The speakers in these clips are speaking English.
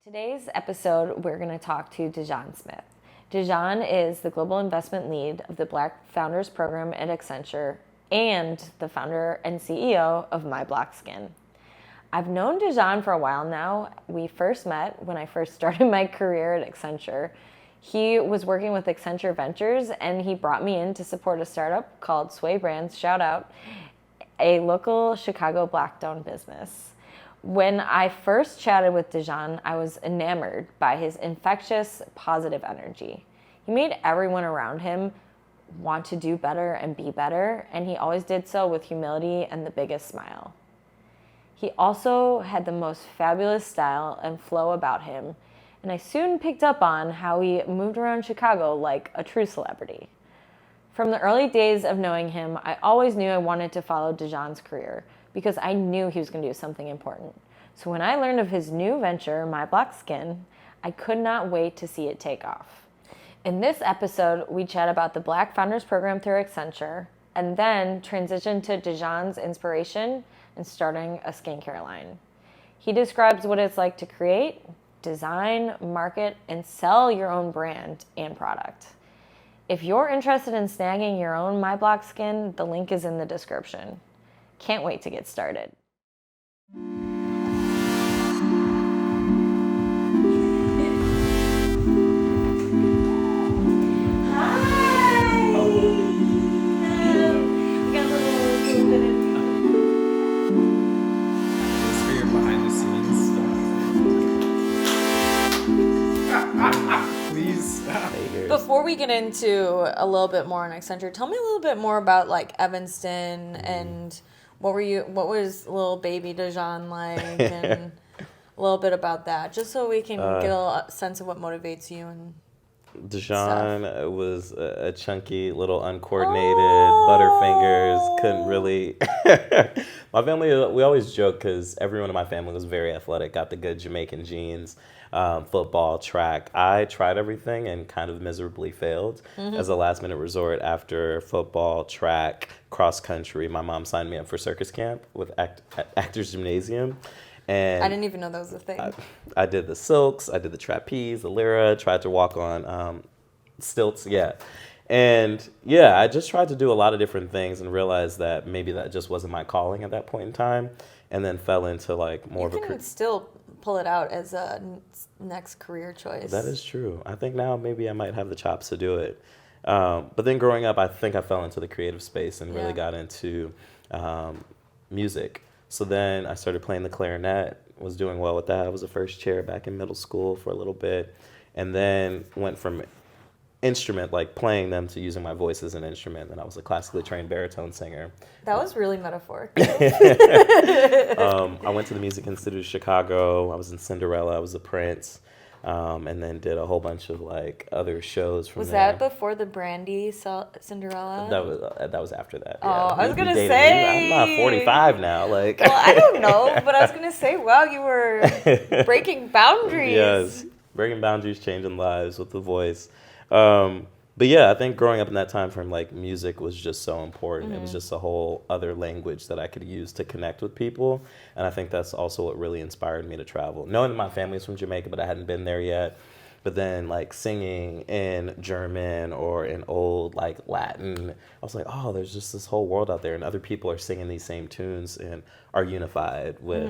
Today's episode, we're going to talk to Dujon Smith. Dujon is the global investment lead of the Black Founders Program at Accenture and the founder and CEO of My Black Skin. I've known Dujon for a while now. We first met when I first started my career at Accenture. He was working with Accenture Ventures and he brought me in to support a startup called Sway Brands, shout out, a local Chicago Black-owned business. When I first chatted with Dujon, I was enamored by his infectious, positive energy. He made everyone around him want to do better and be better, and he always did so with humility and the biggest smile. He also had the most fabulous style and flow about him, and I soon picked up on how he moved around Chicago like a true celebrity. From the early days of knowing him, I always knew I wanted to follow Dujon's career, because I knew he was going to do something important. So when I learned of his new venture, My Black Skin, I could not wait to see it take off. In this episode, we chat about the Black Founders Program through Accenture, and then transition to Dujon's inspiration in starting a skincare line. He describes what it's like to create, design, market, and sell your own brand and product. If you're interested in snagging your own My Black Skin, the link is in the description. Can't wait to get started. Before we get into a little bit more on Accenture, tell me a little bit more about like Evanston and what was little baby Dujon like, and a little bit about that, just so we can get a sense of what motivates you and Dujon was a chunky little uncoordinated butterfingers. Couldn't really. My family, we always joke because everyone in my family was very athletic, got the good Jamaican genes. Football, track. I tried everything and kind of miserably failed as a last minute resort after football, track, cross country. My mom signed me up for circus camp with Actors Gymnasium. And I didn't even know that was a thing. I did the silks, I did the trapeze, the lyra, tried to walk on stilts, And I just tried to do a lot of different things and realized that maybe that just wasn't my calling at that point in time, and then fell into like more of a... You can still pull it out as a next career choice. That is true. I think now maybe I might have the chops to do it. But then growing up, I think I fell into the creative space and really got into music. So then I started playing the clarinet, was doing well with that. I was a first chair back in middle school for a little bit, and then went from instrument, like playing them, to using my voice as an instrument. And I was a classically trained baritone singer. That was really metaphorical. I went to the Music Institute of Chicago. I was in Cinderella. I was a Prince. And then did a whole bunch of like other shows from there. Was that before the Brandy Cinderella? That was after that. Oh, I was gonna say I'm not 45 now. Like, well, I don't know, but I was gonna say, wow, you were breaking boundaries. Yes, breaking boundaries, changing lives with the voice. But I think growing up in that time frame, like music was just so important. It was just a whole other language that I could use to connect with people. And I think that's also what really inspired me to travel. Knowing that my family's from Jamaica, but I hadn't been there yet. But then like singing in German or in old like Latin, I was like, oh, there's just this whole world out there, and other people are singing these same tunes and are unified with,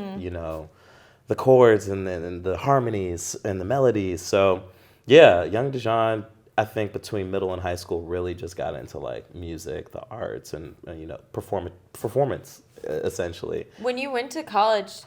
the chords and the harmonies and the melodies. So young Dujon, I think between middle and high school, really just got into like music, the arts, and performance essentially. When you went to college,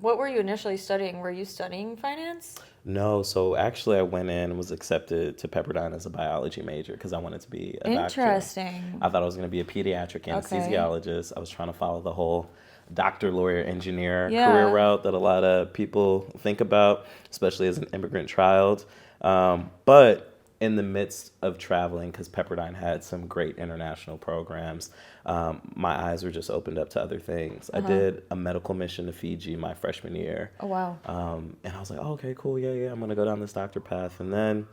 what were you initially studying? Were you studying finance? No, so actually I went in and was accepted to Pepperdine as a biology major because I wanted to be a doctor. Interesting. I thought I was going to be a pediatric anesthesiologist. I was trying to follow the whole doctor, lawyer, engineer career route that a lot of people think about, especially as an immigrant child. But in the midst of traveling, because Pepperdine had some great international programs, my eyes were just opened up to other things. I did a medical mission to Fiji my freshman year. Oh, wow. And I was like, oh, okay, cool, I'm going to go down this doctor path. And then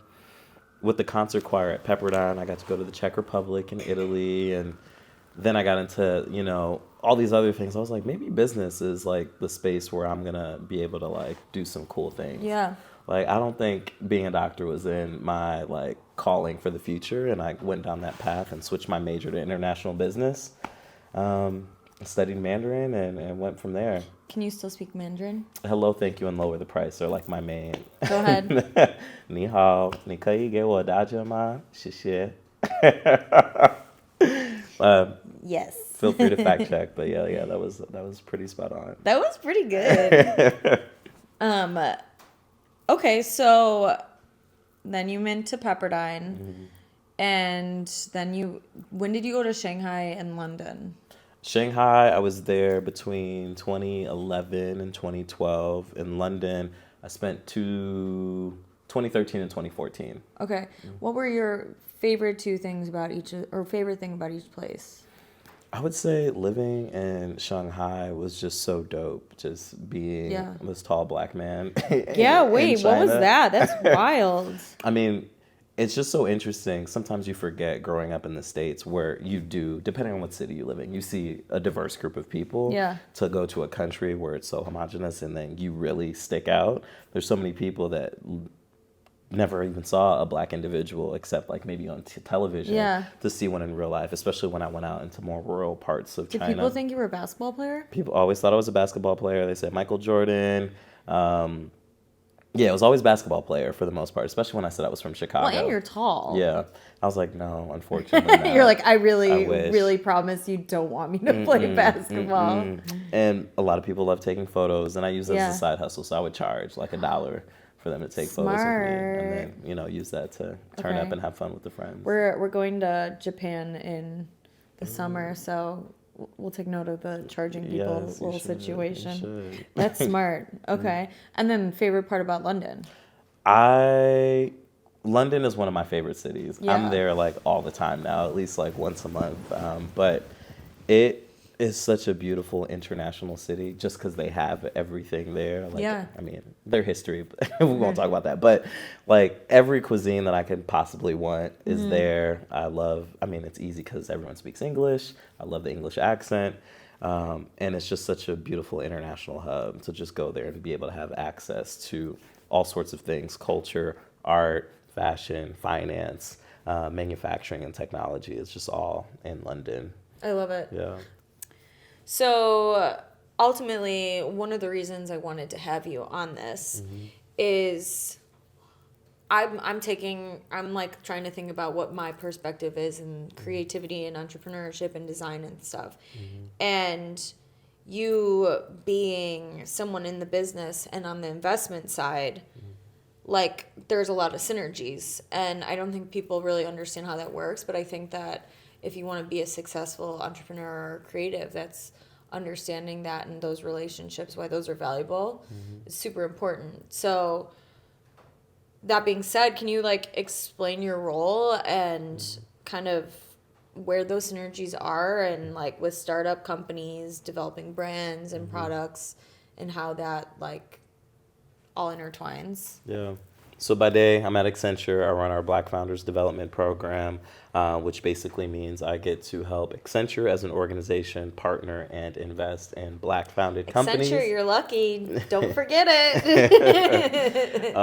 with the concert choir at Pepperdine, I got to go to the Czech Republic and Italy and then I got into, all these other things. I was like, maybe business is like the space where I'm going to be able to like do some cool things. Yeah. Like, I don't think being a doctor was in my like calling for the future. And I went down that path and switched my major to international business. Studied Mandarin and went from there. Can you still speak Mandarin? Hello, thank you, and lower the price are like my main. Go ahead. 你好，你可以给我打折吗？谢谢。Yes. Feel free to fact check, but yeah, that was pretty spot on. That was pretty good. Okay, so then you went to Pepperdine, and then when did you go to Shanghai and London? Shanghai, I was there between 2011 and 2012. In London, I spent 2013 and 2014. Okay. What were your favorite two things about favorite thing about each place? I would say living in Shanghai was just so dope. Just being this tall black man. Wait, what was that? That's wild. I mean, it's just so interesting. Sometimes you forget growing up in the States where you do, depending on what city you live in, you see a diverse group of people. Yeah. To go to a country where it's so homogenous and then you really stick out. There's so many people that never even saw a black individual except like maybe on television to see one in real life, especially when I went out into more rural parts of China. Did people think you were a basketball player? People always thought I was a basketball player. They said Michael Jordan. It was always basketball player for the most part, especially when I said I was from Chicago. Well, and you're tall. Yeah. I was like, no, unfortunately not. You're like, I wish. really promise you don't want me to play basketball. And a lot of people love taking photos, and I use it as a side hustle, so I would charge like $1 for them to take photos with me, and then use that to turn up and have fun with the friends. We're going to Japan in the summer, so we'll take note of the charging people little situation. That's smart. Okay. And then favorite part about London? London is one of my favorite cities. Yeah. I'm there like all the time now, at least like once a month. But it is such a beautiful international city just because they have everything there. Like, I mean, their history, we won't talk about that. But like every cuisine that I could possibly want is there. It's easy because everyone speaks English. I love the English accent. And it's just such a beautiful international hub to just go there and be able to have access to all sorts of things, culture, art, fashion, finance, manufacturing, and technology. It's just all in London. I love it. Yeah. So ultimately, one of the reasons I wanted to have you on this is I'm like trying to think about what my perspective is in creativity and entrepreneurship and design and stuff. And you being someone in the business and on the investment side, like there's a lot of synergies, and I don't think people really understand how that works, but I think that if you want to be a successful entrepreneur or creative, that's understanding that and those relationships, why those are valuable, is super important. So that being said, can you like explain your role and kind of where those synergies are, and like with startup companies developing brands and products, and how that like all intertwines? Yeah. So by day, I'm at Accenture. I run our Black Founders Development Program, which basically means I get to help Accenture as an organization partner and invest in Black founded companies. Accenture, you're lucky. Don't forget it.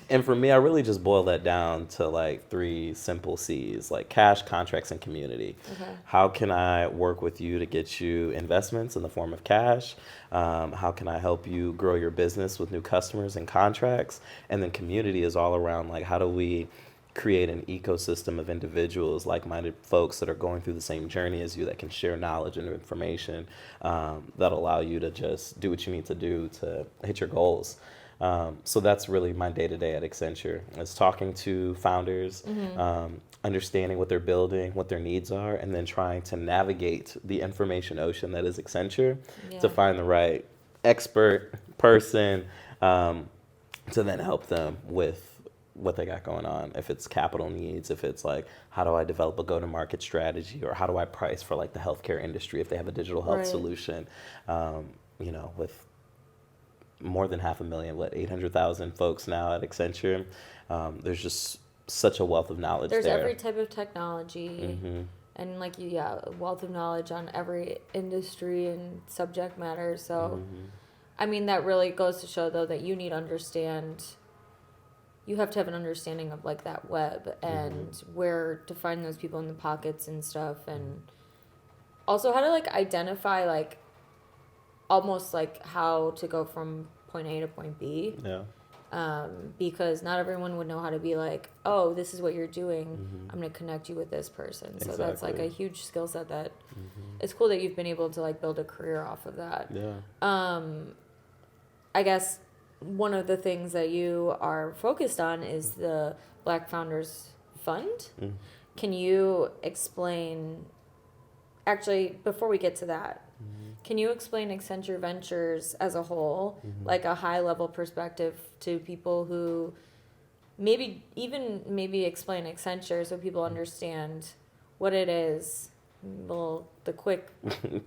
And for me, I really just boil that down to like 3 simple C's, like cash, contracts, and community. Okay. How can I work with you to get you investments in the form of cash? How can I help you grow your business with new customers and contracts? And then community is all around like, how do we create an ecosystem of individuals, like-minded folks that are going through the same journey as you, that can share knowledge and information that allow you to just do what you need to do to hit your goals. So that's really my day-to-day at Accenture, is talking to founders, understanding what they're building, what their needs are, and then trying to navigate the information ocean that is Accenture to find the right expert person to then help them with what they got going on. If it's capital needs, if it's like, how do I develop a go-to-market strategy, or how do I price for like the healthcare industry if they have a digital health solution, with more than 500,000, 800,000 folks now at Accenture. There's just such a wealth of knowledge there. There's every type of technology. and like a wealth of knowledge on every industry and subject matter. So, I mean, that really goes to show though that you need to understand. You have to have an understanding of like that web and where to find those people in the pockets and stuff, and also how to like identify like almost like how to go from point A to point B. Yeah. Because not everyone would know how to be like, oh, this is what you're doing. I'm going to connect you with this person. So that's like a huge skill set that it's cool that you've been able to like build a career off of that. Yeah. I guess one of the things that you are focused on is the Black Founders Fund. Can you explain, actually, before we get to that, can you explain Accenture Ventures as a whole, like a high-level perspective to people who maybe explain Accenture so people understand what it is, the quick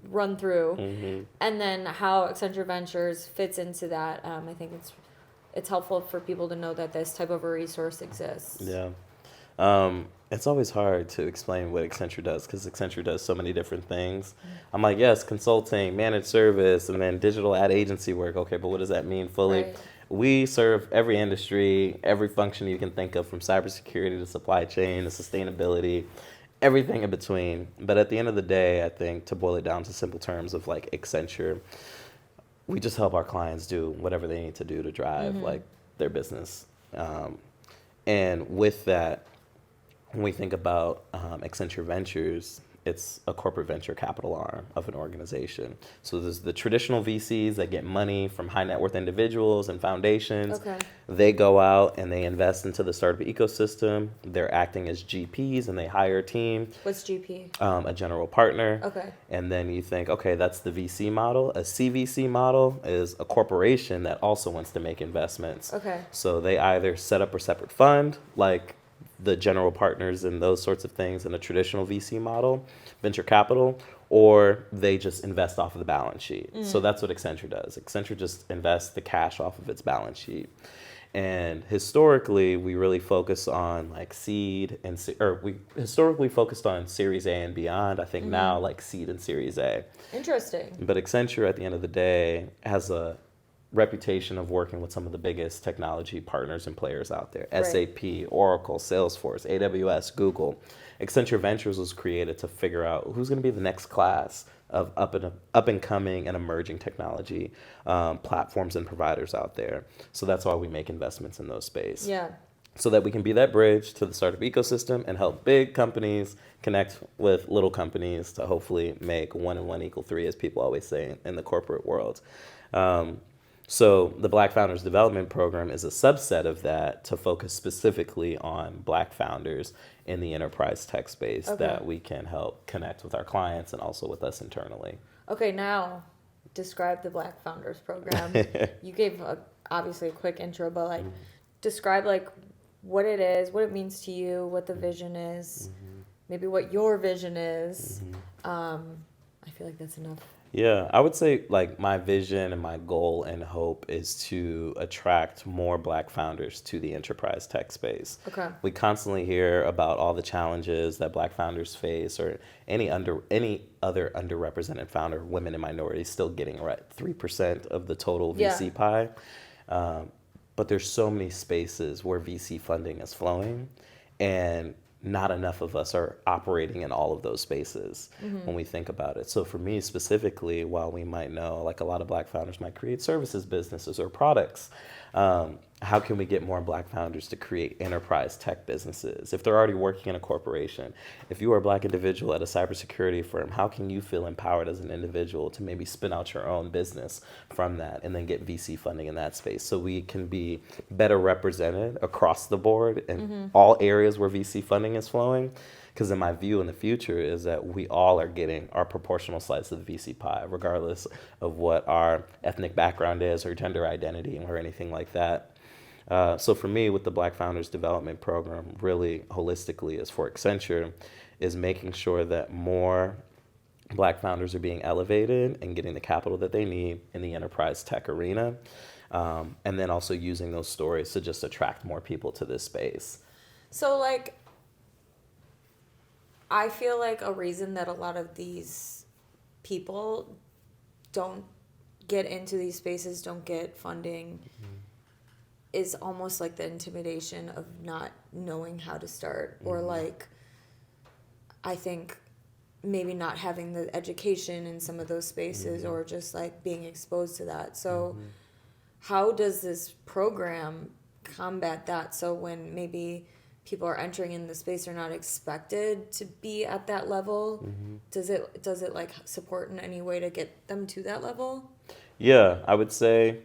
run-through, and then how Accenture Ventures fits into that. I think it's helpful for people to know that this type of a resource exists. Yeah. It's always hard to explain what Accenture does because Accenture does so many different things. I'm like, yes, consulting, managed service, and then digital ad agency work. Okay, but what does that mean fully? Right. We serve every industry, every function you can think of, from cybersecurity to supply chain to sustainability, everything in between. But at the end of the day, I think to boil it down to simple terms of like Accenture, we just help our clients do whatever they need to do to drive like their business. And with that, when we think about Accenture Ventures, it's a corporate venture capital arm of an organization. So there's the traditional VCs that get money from high net worth individuals and foundations. Okay. They go out and they invest into the startup ecosystem. They're acting as GPs and they hire a team. What's GP? A general partner. Okay. And then you think, okay, that's the VC model. A CVC model is a corporation that also wants to make investments. Okay. So they either set up a separate fund, like the general partners and those sorts of things in a traditional VC model, venture capital, or they just invest off of the balance sheet. So that's what Accenture does. Accenture just invests the cash off of its balance sheet. And historically, we really focus on like seed and, we historically focused on Series A and beyond. I think now like seed and Series A. Interesting. But Accenture at the end of the day has a reputation of working with some of the biggest technology partners and players out there. Right. SAP, Oracle, Salesforce, AWS, Google. Accenture Ventures was created to figure out who's going to be the next class of up and coming and emerging technology platforms and providers out there. So that's why we make investments in those space. Yeah. So that we can be that bridge to the startup ecosystem and help big companies connect with little companies to hopefully make 1 and 1 equal 3, as people always say in the corporate world. So the Black Founders Development Program is a subset of that to focus specifically on Black founders in the enterprise tech space that we can help connect with our clients and also with us internally. Okay, now describe the Black Founders Program. You gave obviously a quick intro, but like describe like what it is, what it means to you, what the vision is, maybe what your vision is. I feel like that's enough. Yeah, I would say like my vision and my goal and hope is to attract more Black founders to the enterprise tech space. Okay. We constantly hear about all the challenges that Black founders face, or any other underrepresented founder, women and minorities, still getting 3% of the total VC pie. But there's so many spaces where VC funding is flowing, and not enough of us are operating in all of those spaces when we think about it. So for me specifically, while we might know like a lot of Black founders might create services businesses or products, how can we get more Black founders to create enterprise tech businesses? If they're already working in a corporation, if you are a Black individual at a cybersecurity firm, how can you feel empowered as an individual to maybe spin out your own business from that and then get VC funding in that space so we can be better represented across the board in all areas where VC funding is flowing? Because in my view in the future is that we all are getting our proportional slice of the VC pie, regardless of what our ethnic background is or gender identity or anything like that. So for me, with the Black Founders Development Program, really holistically is for Accenture, is making sure that more Black founders are being elevated and getting the capital that they need in the enterprise tech arena. And then also using those stories to just attract more people to this space. So like, I feel like a reason that a lot of these people don't get into these spaces, don't get funding, is almost like the intimidation of not knowing how to start, or like, I think maybe not having the education in some of those spaces, or just like being exposed to that. So how does this program combat that? So when maybe people are entering in the space, they're not expected to be at that level. Does it like support in any way to get them to that level? Yeah, I would say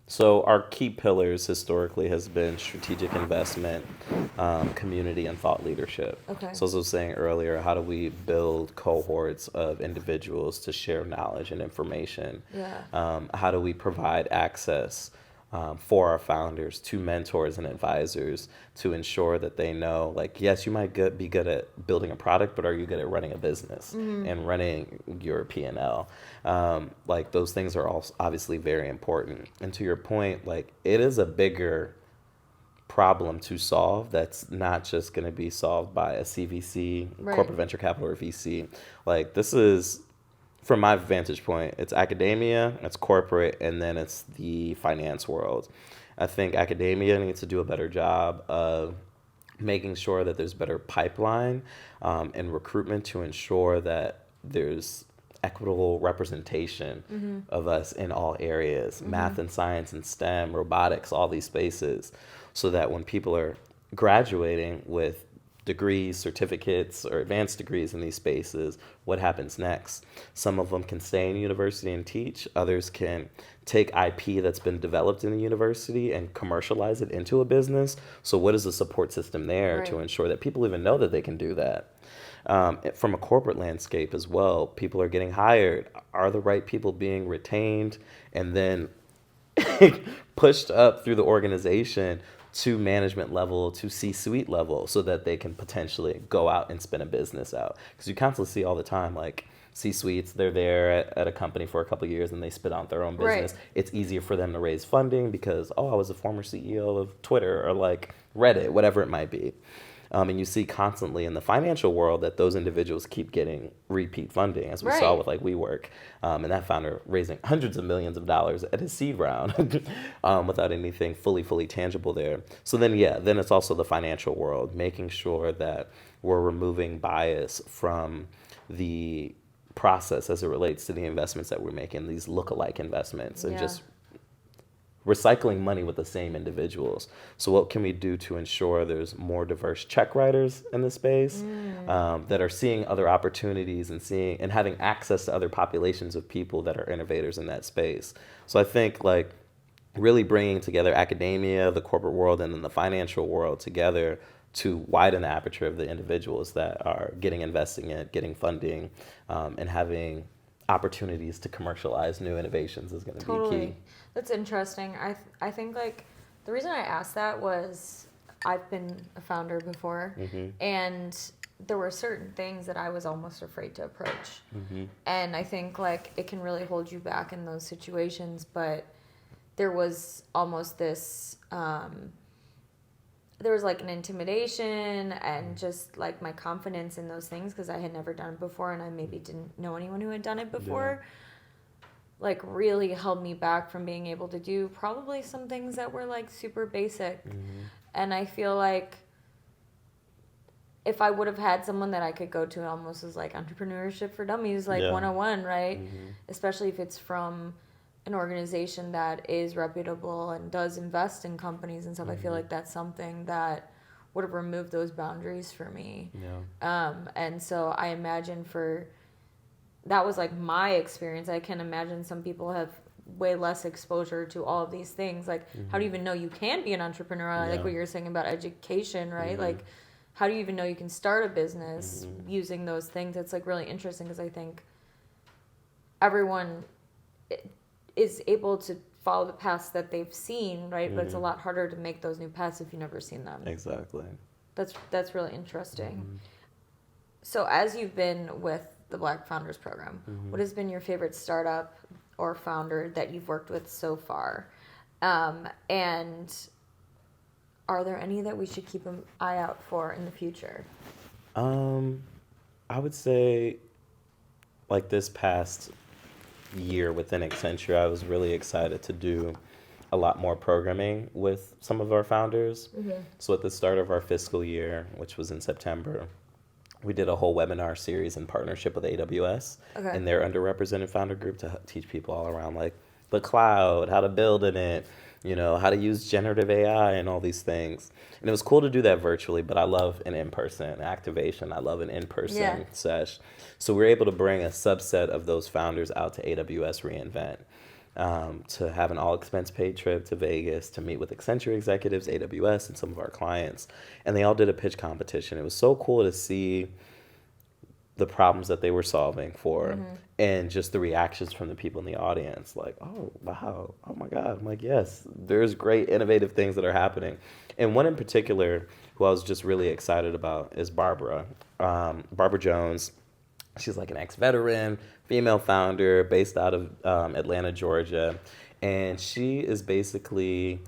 so. Our key pillars historically has been strategic investment, community, and thought leadership. Okay. So as I was saying earlier, how do we build cohorts of individuals to share knowledge and information? Yeah. How do we provide access for our founders to mentors and advisors to ensure that they know, like, yes, you might be good at building a product, but are you good at running a business and running your P&L? Like, those things are all obviously very important. And to your point, like, it is a bigger problem to solve that's not just going to be solved by a CVC, Right. corporate venture capital, or VC. Like, this is, from my vantage point, it's academia, it's corporate, and then it's the finance world. I think academia needs to do a better job of making sure that there's better pipeline and recruitment to ensure that there's equitable representation of us in all areas, math and science and STEM, robotics, all these spaces, so that when people are graduating with degrees, certificates, or advanced degrees in these spaces, what happens next? Some of them can stay in university and teach. Others can take IP that's been developed in the university and commercialize it into a business. So what is the support system there to Right. ensure that people even know that they can do that? From a corporate landscape as well, people are getting hired. Are the right people being retained and then pushed up through the organization to management level, to C-suite level, so that they can potentially go out and spin a business out? Because you constantly see all the time, like, C-suites, they're there at a company for a couple of years and they spit out their own business. Right. It's easier for them to raise funding because, oh, I was a former CEO of Twitter or like Reddit, whatever it might be. And you see constantly in the financial world that those individuals keep getting repeat funding, as we saw Right. with like WeWork, and that founder raising hundreds of millions of dollars at his seed round without anything fully tangible there. So then, yeah, then it's also the financial world, making sure that we're removing bias from the process as it relates to the investments that we're making, these look-alike investments, and Yeah. just recycling money with the same individuals. So what can we do to ensure there's more diverse check writers in the space that are seeing other opportunities and seeing and having access to other populations of people that are innovators in that space? So I think like really bringing together academia, the corporate world, and then the financial world together to widen the aperture of the individuals that are getting investing in, getting funding, and having opportunities to commercialize new innovations is going to Totally. be key. That's interesting. I think like the reason I asked that was I've been a founder before, and there were certain things that I was almost afraid to approach. And I think like it can really hold you back in those situations, but there was almost this there was like an intimidation and just like my confidence in those things because I had never done it before and I maybe didn't know anyone who had done it before. Like really held me back from being able to do probably some things that were like super basic. And I feel like if I would have had someone that I could go to almost as like entrepreneurship for dummies, like 101, right? Especially if it's from an organization that is reputable and does invest in companies and stuff, I feel like that's something that would have removed those boundaries for me. And so I imagine that was like my experience. I can imagine some people have way less exposure to all of these things. Like, how do you even know you can be an entrepreneur? Like what you're saying about education, right? Like, how do you even know you can start a business using those things? It's like really interesting because I think everyone is able to follow the paths that they've seen, right? But it's a lot harder to make those new paths if you've never seen them. Exactly. That's really interesting. So as you've been with the Black Founders Program, what has been your favorite startup or founder that you've worked with so far? And are there any that we should keep an eye out for in the future? I would say, like this past year within Accenture, I was really excited to do a lot more programming with some of our founders. So at the start of our fiscal year, which was in September, we did a whole webinar series in partnership with AWS and their underrepresented founder group to teach people all around like the cloud, how to build in it, you know, how to use generative AI and all these things. And it was cool to do that virtually, but I love an in-person activation. I love an in-person sesh. So we were able to bring a subset of those founders out to AWS reInvent. To have an all-expense paid trip to Vegas to meet with Accenture executives, AWS, and some of our clients. And they all did a pitch competition. It was so cool to see the problems that they were solving for and just the reactions from the people in the audience. Like, oh, wow, oh my God. I'm like, yes, there's great innovative things that are happening. And one in particular who I was just really excited about is Barbara. Barbara Jones. She's like an ex-veteran, female founder based out of Atlanta, Georgia. And she is basically,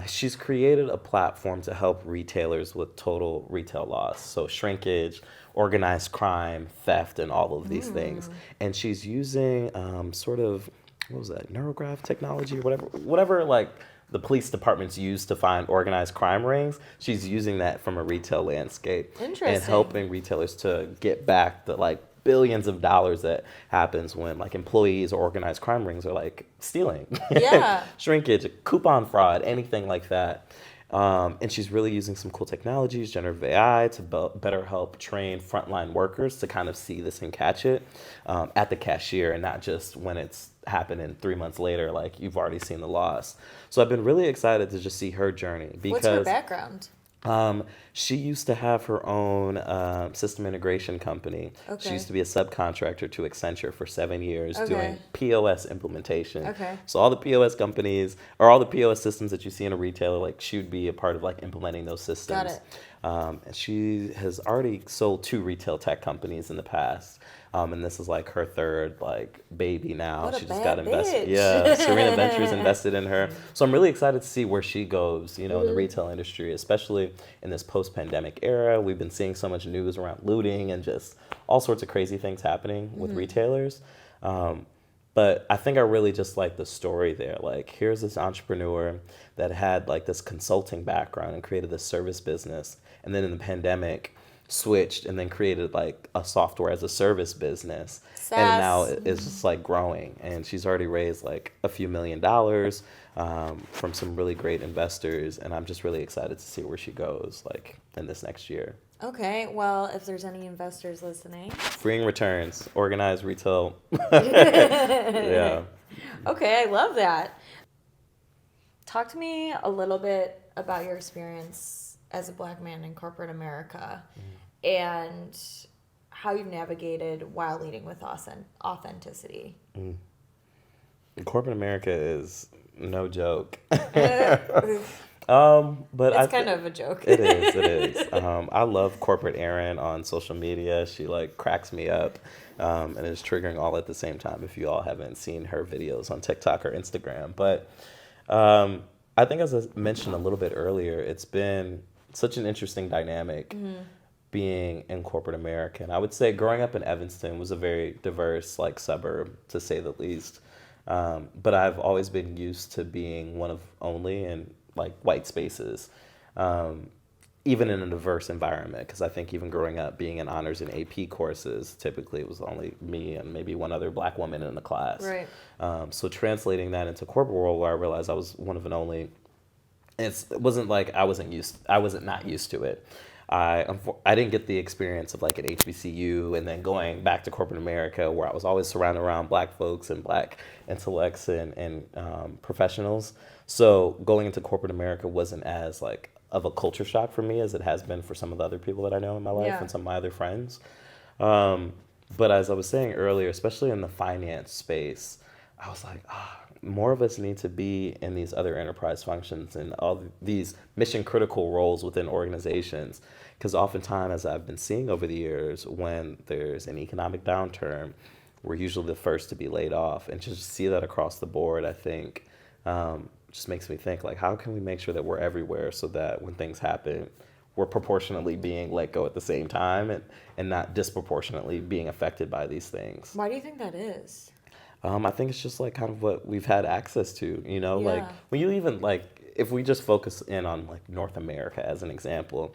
she's created a platform to help retailers with total retail loss. So shrinkage, organized crime, theft, and all of these things. And she's using sort of, what was that, neurograph technology or whatever like the police departments use to find organized crime rings. She's using that from a retail landscape. Interesting. And helping retailers to get back the like billions of dollars that happens when like employees or organized crime rings are like stealing. Yeah. Shrinkage, coupon fraud, anything like that. And she's really using some cool technologies, generative AI, to better help train frontline workers to kind of see this and catch it at the cashier and not just when it's happening 3 months later, like you've already seen the loss. So I've been really excited to just see her journey because What's her background? She used to have her own system integration company. Okay. She used to be a subcontractor to Accenture for 7 years Okay. doing POS implementation. Okay. So all the POS companies or all the POS systems that you see in a retailer, like she would be a part of like implementing those systems. Got it. And she has already sold 2 retail tech companies in the past. And this is like her third like baby now. What a She just bad got invested. bitch. Yeah, Serena Ventures invested in her. So I'm really excited to see where she goes, you know, in the retail industry, especially in this post-pandemic era. We've been seeing so much news around looting and just all sorts of crazy things happening with retailers. But I think I really just like the story there. Like, here's this entrepreneur that had like this consulting background and created this service business. And then in the pandemic, switched and then created like a software as a service business. SaaS. And now it's just like growing. And she's already raised like a few $1 million from some really great investors. And I'm just really excited to see where she goes like in this next year. Okay, well, if there's any investors listening. Freeing returns, organized retail. Yeah. Okay, I love that. Talk to me a little bit about your experience as a Black man in corporate America and how you've navigated while leading with authenticity. Corporate America is no joke. But It's kind of a joke. It is. I love corporate Erin on social media. She like cracks me up, and is triggering all at the same time. If you all haven't seen her videos on TikTok or Instagram, but I think as I mentioned a little bit earlier, it's been such an interesting dynamic being in corporate America. And I would say growing up in Evanston was a very diverse like suburb, to say the least. But I've always been used to being one of only in like white spaces, even in a diverse environment. Because I think even growing up, being in honors and AP courses, typically it was only me and maybe one other Black woman in the class. Right. So translating that into corporate world, where I realized I was one of an only, it wasn't like I wasn't not used to it. I didn't get the experience of like at HBCU and then going back to corporate America, where I was always surrounded around Black folks and Black intellects and professionals. So going into corporate America wasn't as like of a culture shock for me as it has been for some of the other people that I know in my life and some of my other friends. But as I was saying earlier, especially in the finance space, I was like, more of us need to be in these other enterprise functions and all these mission critical roles within organizations. Because oftentimes, as I've been seeing over the years, when there's an economic downturn, we're usually the first to be laid off. And just see that across the board, I think, just makes me think, like, how can we make sure that we're everywhere so that when things happen, we're proportionately being let go at the same time, and not disproportionately being affected by these things. Why do you think that is? I think it's just like kind of what we've had access to, you know, like Yeah. when you even like, if we just focus in on like North America as an example,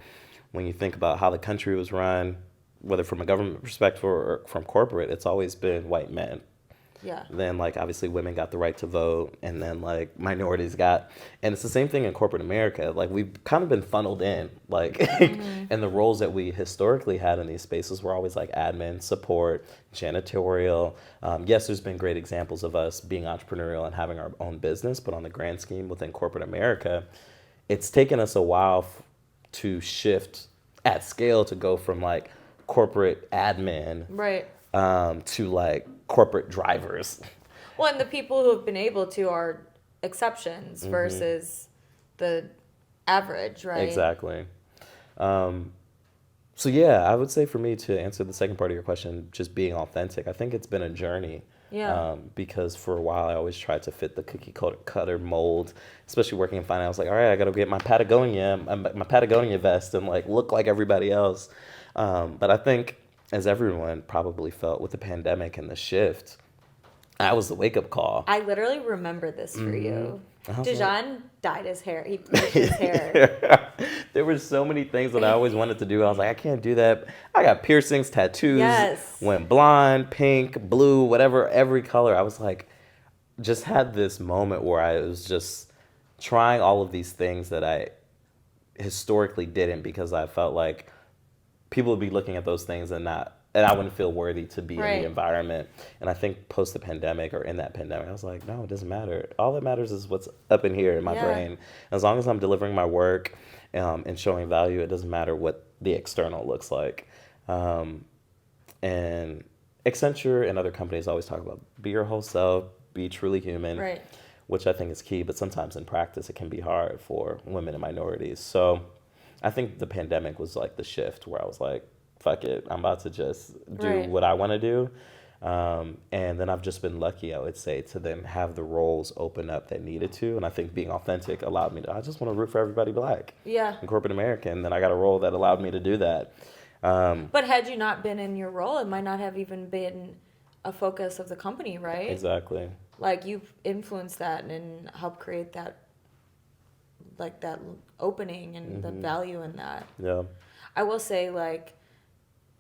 when you think about how the country was run, whether from a government perspective or from corporate, it's always been white men. Yeah. Then like obviously women got the right to vote, and then like minorities got, and it's the same thing in corporate America. Like we've kind of been funneled in, like, and the roles that we historically had in these spaces were always like admin, support, janitorial. Yes, there's been great examples of us being entrepreneurial and having our own business, but on the grand scheme within corporate America, it's taken us a while to shift at scale to go from like corporate admin Right. to like corporate drivers. Well, and the people who have been able to are exceptions versus the average, right? Exactly. So yeah, I would say for me, to answer the second part of your question, just being authentic, I think it's been a journey. Yeah. Because for a while I always tried to fit the cookie cutter mold, especially working in finance. I was like, all right, I got to get my Patagonia vest and like look like everybody else. But I think, as everyone probably felt with the pandemic and the shift, I was the wake up call. I literally remember this for you. I was like- Dijon dyed his hair. He bleached his hair. There were so many things that I always wanted to do. I was like, I can't do that. I got piercings, tattoos, Yes. went blonde, pink, blue, whatever, every color. I was like, just had this moment where I was just trying all of these things that I historically didn't, because I felt like people would be looking at those things and I wouldn't feel worthy to be in Right. the environment. And I think post the pandemic, or in that pandemic, I was like, no, it doesn't matter. All that matters is what's up in here in my Yeah. brain. As long as I'm delivering my work and showing value, it doesn't matter what the external looks like. And Accenture and other companies always talk about be your whole self, be truly human, Right. which I think is key. But sometimes in practice, it can be hard for women and minorities. So I think the pandemic was like the shift where I was like, fuck it, I'm about to just do Right. what I want to do. And then I've just been lucky, I would say, to then have the roles open up that needed to. And I think being authentic allowed me to, I just want to root for everybody black Yeah. in corporate America. And then I got a role that allowed me to do that. But had you not been in your role, it might not have even been a focus of the company, right? Exactly. Like you've influenced that and helped create that, like that opening and the value in that. Yeah. I will say, like,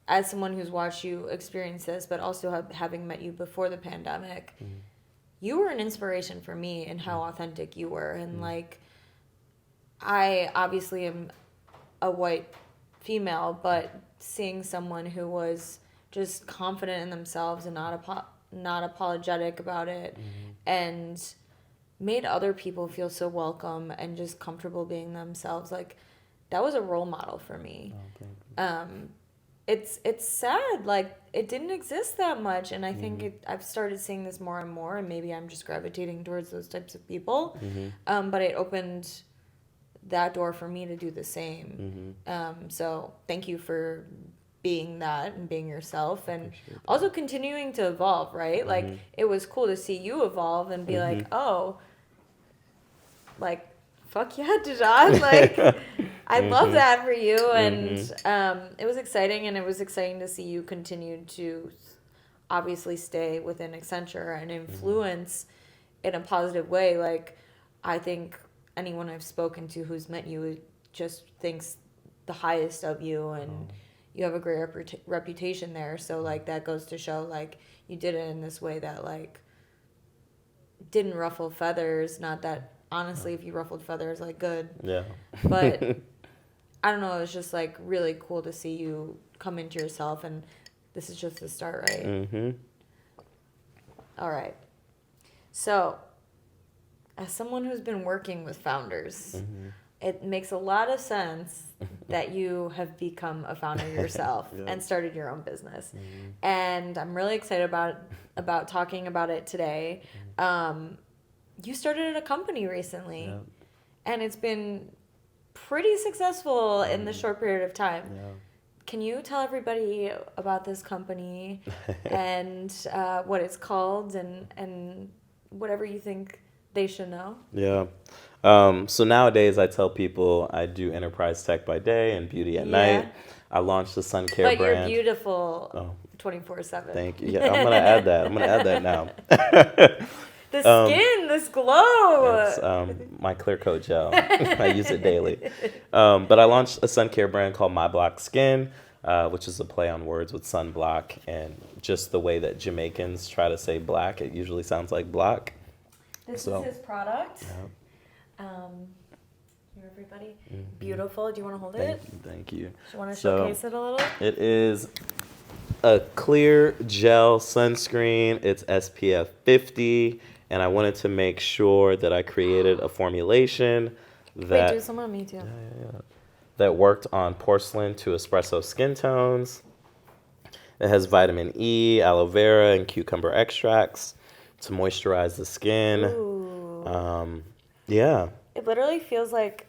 as someone who's watched you experience this, but also having met you before the pandemic, you were an inspiration for me in how authentic you were. And, like, I obviously am a white female, but seeing someone who was just confident in themselves and not apologetic about it and made other people feel so welcome and just comfortable being themselves, like, that was a role model for me. It's sad, like it didn't exist that much, and I think I've started seeing this more and more, and maybe I'm just gravitating towards those types of people. But it opened that door for me to do the same. So thank you for being that and being yourself, and also continuing to evolve, right? Like it was cool to see you evolve and be like, oh, like fuck yeah, Dujon, like I love that for you. And it was exciting, and it was exciting to see you continue to obviously stay within Accenture and influence in a positive way. Like I think anyone I've spoken to who's met you just thinks the highest of you, and you have a great reputation there. So like that goes to show like you did it in this way that like didn't ruffle feathers. Not that honestly, if you ruffled feathers, like good. Yeah. But I don't know. It was just like really cool to see you come into yourself, and this is just the start, right? All right. So, as someone who's been working with founders, it makes a lot of sense that you have become a founder yourself and started your own business. And I'm really excited about talking about it today. You started a company recently, and it's been pretty successful in the short period of time. Can you tell everybody about this company and what it's called and whatever you think they should know? Yeah. So nowadays I tell people I do enterprise tech by day and beauty at night. I launched the sun care But brand. you're beautiful Oh, 24/7. thank you. Yeah, I'm gonna add that. I'm gonna add that now. The skin, this glow. It's my clear coat gel. I use it daily. But I launched a sun care brand called My Block Skin, which is a play on words with sunblock, and just the way that Jamaicans try to say black, it usually sounds like block. This So- is his product. Yeah. Here, everybody. Beautiful. Do you want to hold Thank it? you. Thank you. Do you want to So- showcase it a little? It is a clear gel sunscreen. It's SPF 50, and I wanted to make sure that I created a formulation that Wait, do some on me too. that worked on porcelain to espresso skin tones. It has vitamin E, aloe vera, and cucumber extracts to moisturize the skin. Ooh. Yeah. It literally feels like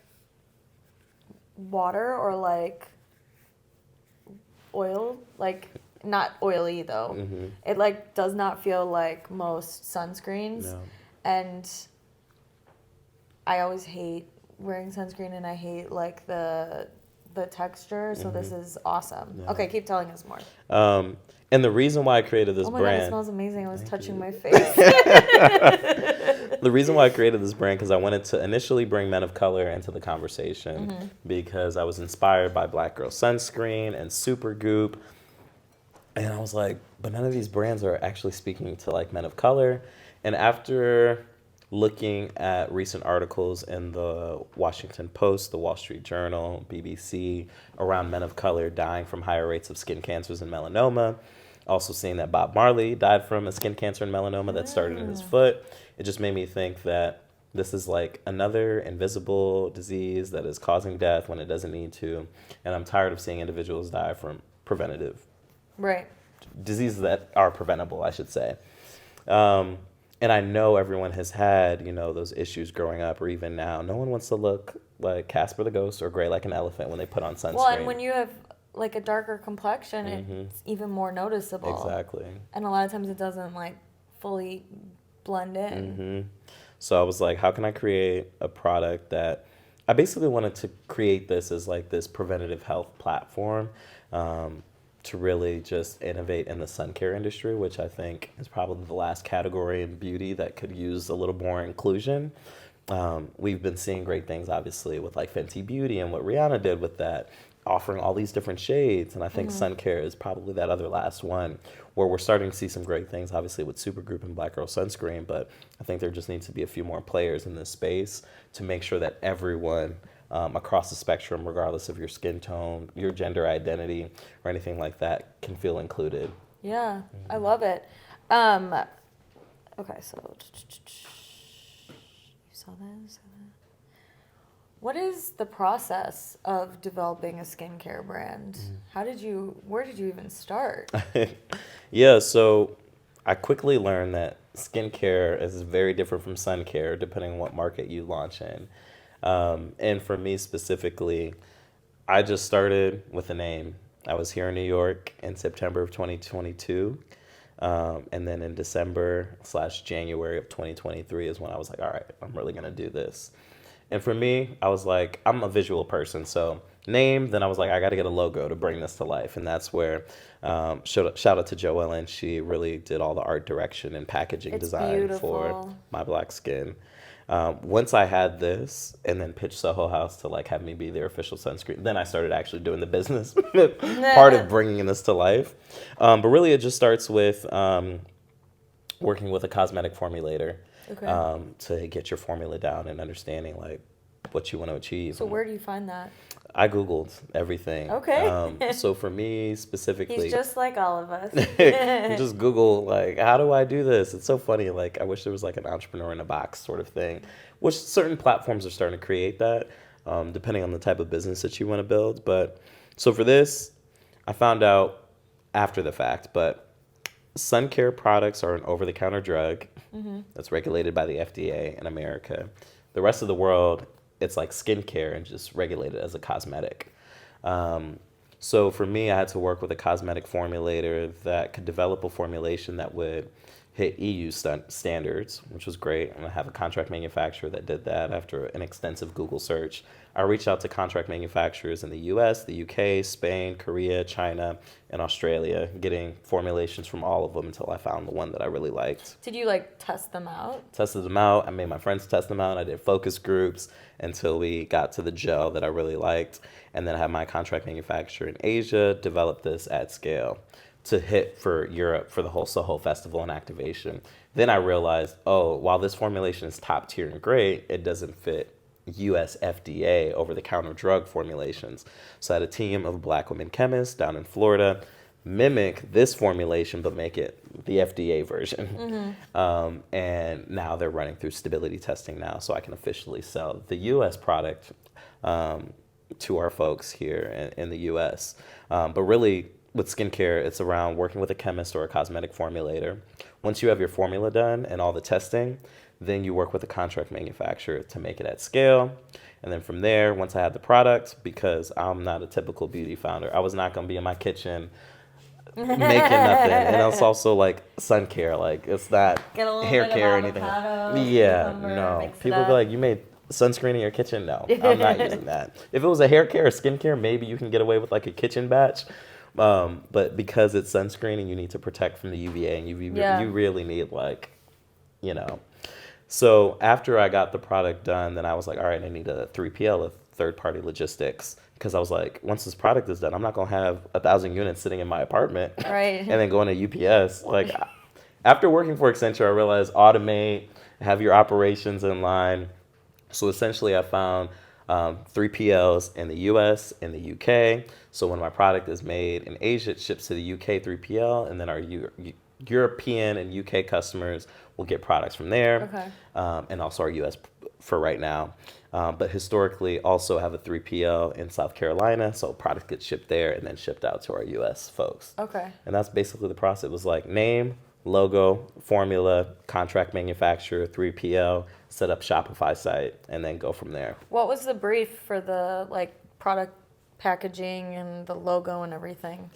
water or like oil, like not oily though. Mm-hmm. It like does not feel like most sunscreens. No. And I always hate wearing sunscreen and I hate like the texture, so this is awesome. Yeah. Okay, keep telling us more. And the reason why I created this Oh my god, it brand. smells amazing. I was touching you. my face. The reason why I created this brand because I wanted to initially bring men of color into the conversation because I was inspired by Black Girl Sunscreen and Supergoop. And I was like, but none of these brands are actually speaking to like men of color. And after looking at recent articles in the Washington Post, the Wall Street Journal, BBC around men of color dying from higher rates of skin cancers and melanoma, also seeing that Bob Marley died from a skin cancer and melanoma that started in his foot, it just made me think that this is like another invisible disease that is causing death when it doesn't need to. And I'm tired of seeing individuals die from preventative Right. diseases that are preventable, I should say. And I know everyone has had, those issues growing up or even now. No one wants to look like Casper the Ghost or gray like an elephant when they put on sunscreen. Well, and when you have like a darker complexion, it's even more noticeable. Exactly. And a lot of times it doesn't like fully blend in. So I was like, how can I create a product that I basically wanted to create this as like this preventative health platform to really just innovate in the sun care industry, which I think is probably the last category in beauty that could use a little more inclusion. We've been seeing great things, obviously, with like Fenty Beauty and what Rihanna did with that, offering all these different shades. And I think sun care is probably that other last one where we're starting to see some great things, obviously, with Supergroup and Black Girl Sunscreen. But I think there just needs to be a few more players in this space to make sure that everyone across the spectrum, regardless of your skin tone, your gender identity, or anything like that, can feel included. Yeah, I love it. Okay, so you saw that? What is the process of developing a skincare brand? Where did you even start? Yeah, so I quickly learned that skincare is very different from sun care depending on what market you launch in. And for me specifically, I just started with a name. I was here in New York in September of 2022. And then in December/January of 2023 is when I was like, all right, I'm really going to do this. And for me, I was like, I'm a visual person. So name, then I was like, I got to get a logo to bring this to life. And that's where, shout out to Joellen. She really did all the art direction and packaging design for My Black Skin. Once I had this and then pitched Soho House to like have me be their official sunscreen, then I started actually doing the business part of bringing this to life. But really it just starts with working with a cosmetic formulator to get your formula down and understanding like what you want to achieve. So where do you find that? I Googled everything. Okay. So for me specifically, He's just like all of us. just Google like, how do I do this? It's so funny. Like, I wish there was like an entrepreneur in a box sort of thing, which certain platforms are starting to create that, depending on the type of business that you want to build. But so for this, I found out after the fact, but sun care products are an over-the-counter drug that's regulated by the FDA in America. The rest of the world, it's like skincare and just regulated as a cosmetic. So for me, I had to work with a cosmetic formulator that could develop a formulation that would hit EU standards, which was great. And I have a contract manufacturer that did that after an extensive Google search. I reached out to contract manufacturers in the US, the UK, Spain, Korea, China, and Australia, getting formulations from all of them until I found the one that I really liked. Did you like test them out? Tested them out. I made my friends test them out. I did focus groups until we got to the gel that I really liked. And then I had my contract manufacturer in Asia develop this at scale to hit for Europe for the whole Soho Festival and activation. Then I realized, oh, while this formulation is top tier and great, it doesn't fit US FDA over-the-counter drug formulations. So I had a team of Black women chemists down in Florida mimic this formulation but make it the FDA version. And now they're running through stability testing now, so I can officially sell the US product to our folks here in the US. But really, with skincare, it's around working with a chemist or a cosmetic formulator. Once you have your formula done and all the testing, then you work with a contract manufacturer to make it at scale. And then from there, once I had the product, because I'm not a typical beauty founder, I was not going to be in my kitchen making nothing. And it's also like sun care, like it's not hair care or anything. Yeah, no. People be like, you made sunscreen in your kitchen? No, I'm not using that. If it was a hair care or skincare, maybe you can get away with like a kitchen batch. But because it's sunscreen and you need to protect from the UVA and you really need like, you know. So after I got the product done, then I was like, all right, I need a 3PL, a third-party logistics. Because I was like, once this product is done, I'm not going to have 1,000 units sitting in my apartment and then going to UPS. Like after working for Accenture, I realized automate, have your operations in line. So essentially I found 3PLs in the US, in the UK. So when my product is made in Asia, it ships to the UK 3PL, and then our European and UK customers will get products from there, and also our US for right now. But historically, also have a 3PL in South Carolina, so product gets shipped there and then shipped out to our US folks. And that's basically the process. It was like name, logo, formula, contract manufacturer, 3PL, set up Shopify site, and then go from there. What was the brief for the like product packaging and the logo and everything?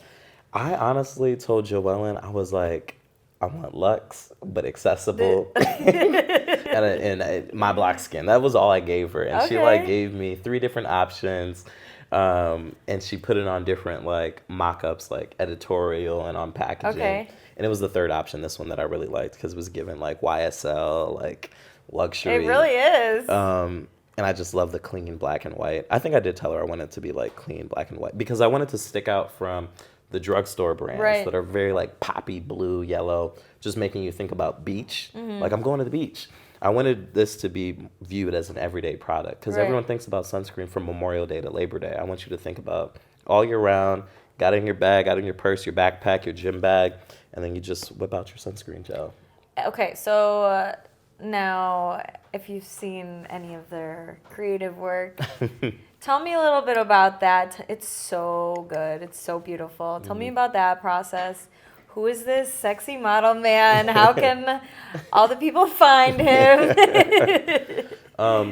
I honestly told Joellen, I was like, I want luxe, but accessible, and my black skin. That was all I gave her, and she like gave me 3 different options, and she put it on different like mock-ups, like editorial and on packaging. And it was the 3rd option, this one that I really liked, because it was given like YSL, like luxury. It really is. And I just love the clean black and white. I think I did tell her I wanted to be like clean black and white because I wanted to stick out from the drugstore brands that are very like poppy blue, yellow, just making you think about beach. Like I'm going to the beach. I wanted this to be viewed as an everyday product because everyone thinks about sunscreen from Memorial Day to Labor Day. I want you to think about all year round, got it in your bag, out in your purse, your backpack, your gym bag, and then you just whip out your sunscreen gel. Okay, so now if you've seen any of their creative work, tell me a little bit about that. It's so good. It's so beautiful. Tell me about that process. Who is this sexy model man? How can all the people find him?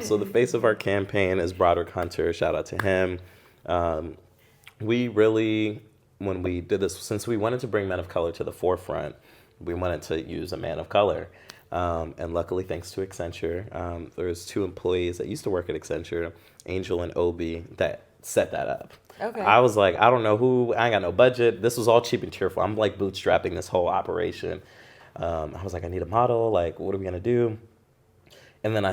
So the face of our campaign is Broderick Hunter. Shout out to him. We really, when we did this, since we wanted to bring men of color to the forefront, we wanted to use a man of color. And luckily, thanks to Accenture, there's 2 employees that used to work at Accenture, Angel and Obi, that set that up. I was like, I don't know who, I ain't got no budget. This was all cheap and cheerful. I'm like bootstrapping this whole operation. I was like, I need a model. Like, what are we going to do? And then I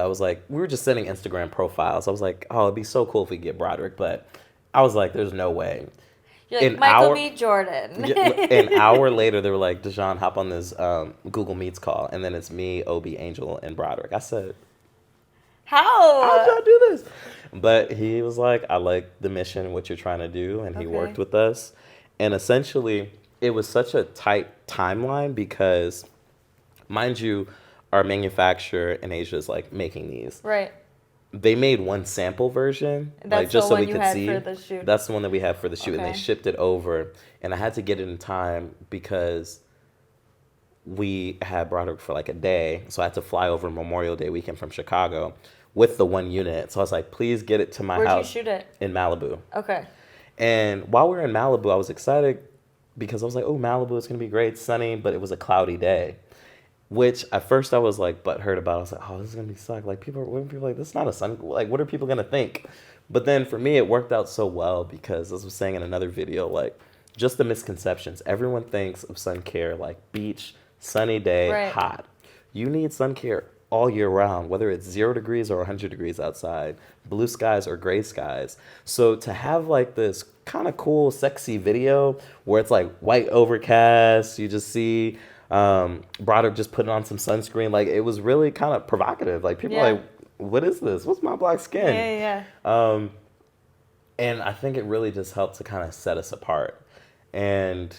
was like, we were just sending Instagram profiles. I was like, oh, it'd be so cool if we could get Broderick. But I was like, there's no way. You're like, Michael B. Jordan. An hour later, they were like, Dujon, hop on this Google Meets call. And then it's me, Obi, Angel, and Broderick. I said, how'd y'all do this? But he was like, I like the mission, what you're trying to do. And he worked with us. And essentially, it was such a tight timeline because, mind you, our manufacturer in Asia is like making these. They made one sample version, like just so we could see. That's the one that we had for the shoot, and they shipped it over. And I had to get it in time because we had Broderick for like a day, so I had to fly over Memorial Day weekend from Chicago with the 1 unit. So I was like, please get it to my house. Where'd you shoot it? In Malibu. And while we were in Malibu, I was excited because I was like, oh, Malibu is going to be great, sunny, but it was a cloudy day. which at first I was like butthurt about. I was like, oh, this is gonna be suck. Like when people are like, this is not a sun. Like, what are people gonna think? But then for me, it worked out so well because, as I was saying in another video, like just the misconceptions. Everyone thinks of sun care like beach, sunny day, Right. hot. You need sun care all year round, whether it's 0 degrees or 100 degrees outside, blue skies or gray skies. So to have like this kind of cool, sexy video where it's like white overcast, you just see Broderick just putting on some sunscreen. Like, it was really kind of provocative. Like, people are like, what is this? What's my black skin? Yeah. And I think it really just helped to kind of set us apart. And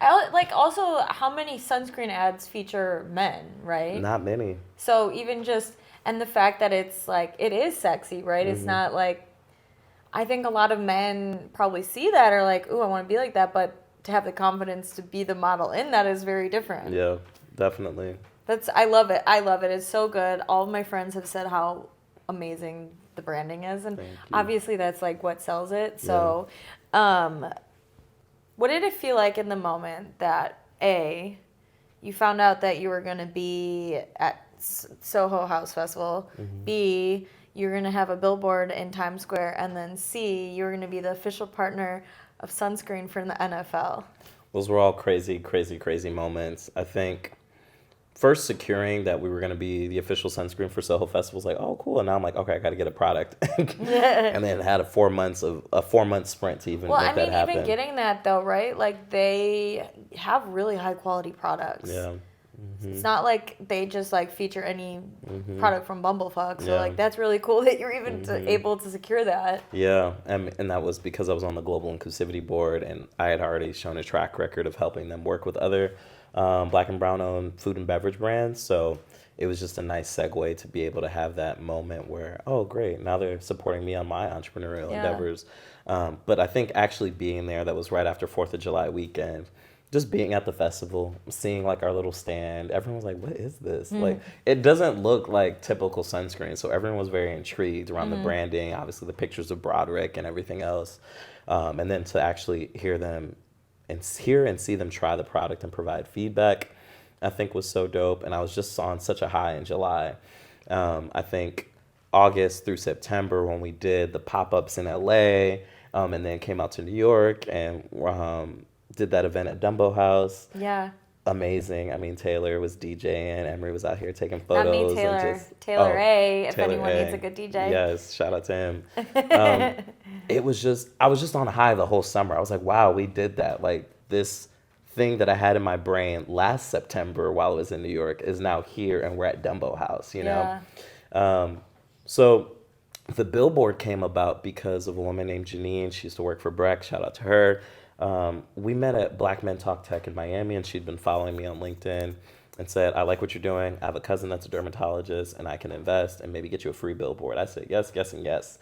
I like also how many sunscreen ads feature men, right? not many. So even just, and the fact that it's like, it is sexy, right? It's not like, I think a lot of men probably see that or like, ooh, I want to be like that, but to have the confidence to be the model in that is very different. Yeah, definitely. I love it. I love it. It's so good. All of my friends have said how amazing the branding is, and Thank you. obviously that's like what sells it. So, what did it feel like in the moment that you found out that you were going to be at Soho House Festival, B, you're going to have a billboard in Times Square, and then C, you're going to be the official partner of sunscreen for the NFL? Those were all crazy, crazy, crazy moments. I think first securing that we were going to be the official sunscreen for Soho Festival was like, oh, cool. And now I'm like, okay, I got to get a product. And then had a 4-month sprint to even make that happen. Even getting that though, right? Like, they have really high quality products. Yeah. It's not like they just like feature any product from Bumblefuck. So Yeah. like, that's really cool that you're even able to secure that. Yeah, and that was because I was on the Global Inclusivity Board, and I had already shown a track record of helping them work with other Black and brown-owned food and beverage brands. So it was just a nice segue to be able to have that moment where, oh, great, now they're supporting me on my entrepreneurial endeavors. But I think actually being there, that was right after 4th of July weekend, just being at the festival, seeing like our little stand, everyone was like, what is this? Like, it doesn't look like typical sunscreen. So everyone was very intrigued around the branding, obviously the pictures of Broderick and everything else. And then to actually hear and see them try the product and provide feedback, I think was so dope. And I was just on such a high in July. I think August through September when we did the pop-ups in LA, and then came out to New York and did that event at Dumbo House. Yeah. Amazing. I mean, Taylor was DJing, Emery was out here taking photos. Not me, Taylor. And just, Taylor A, if Taylor anyone A. needs a good DJ. Yes, shout out to him. I was just on a high the whole summer. I was like, wow, we did that. Like, this thing that I had in my brain last September while I was in New York is now here, and we're at Dumbo House, you know? So the billboard came about because of a woman named Janine. She used to work for Breck. Shout out to her. We met at Black Men Talk Tech in Miami, and she'd been following me on LinkedIn and said, I like what you're doing. I have a cousin that's a dermatologist, and I can invest and maybe get you a free billboard. I said, yes, yes, and yes.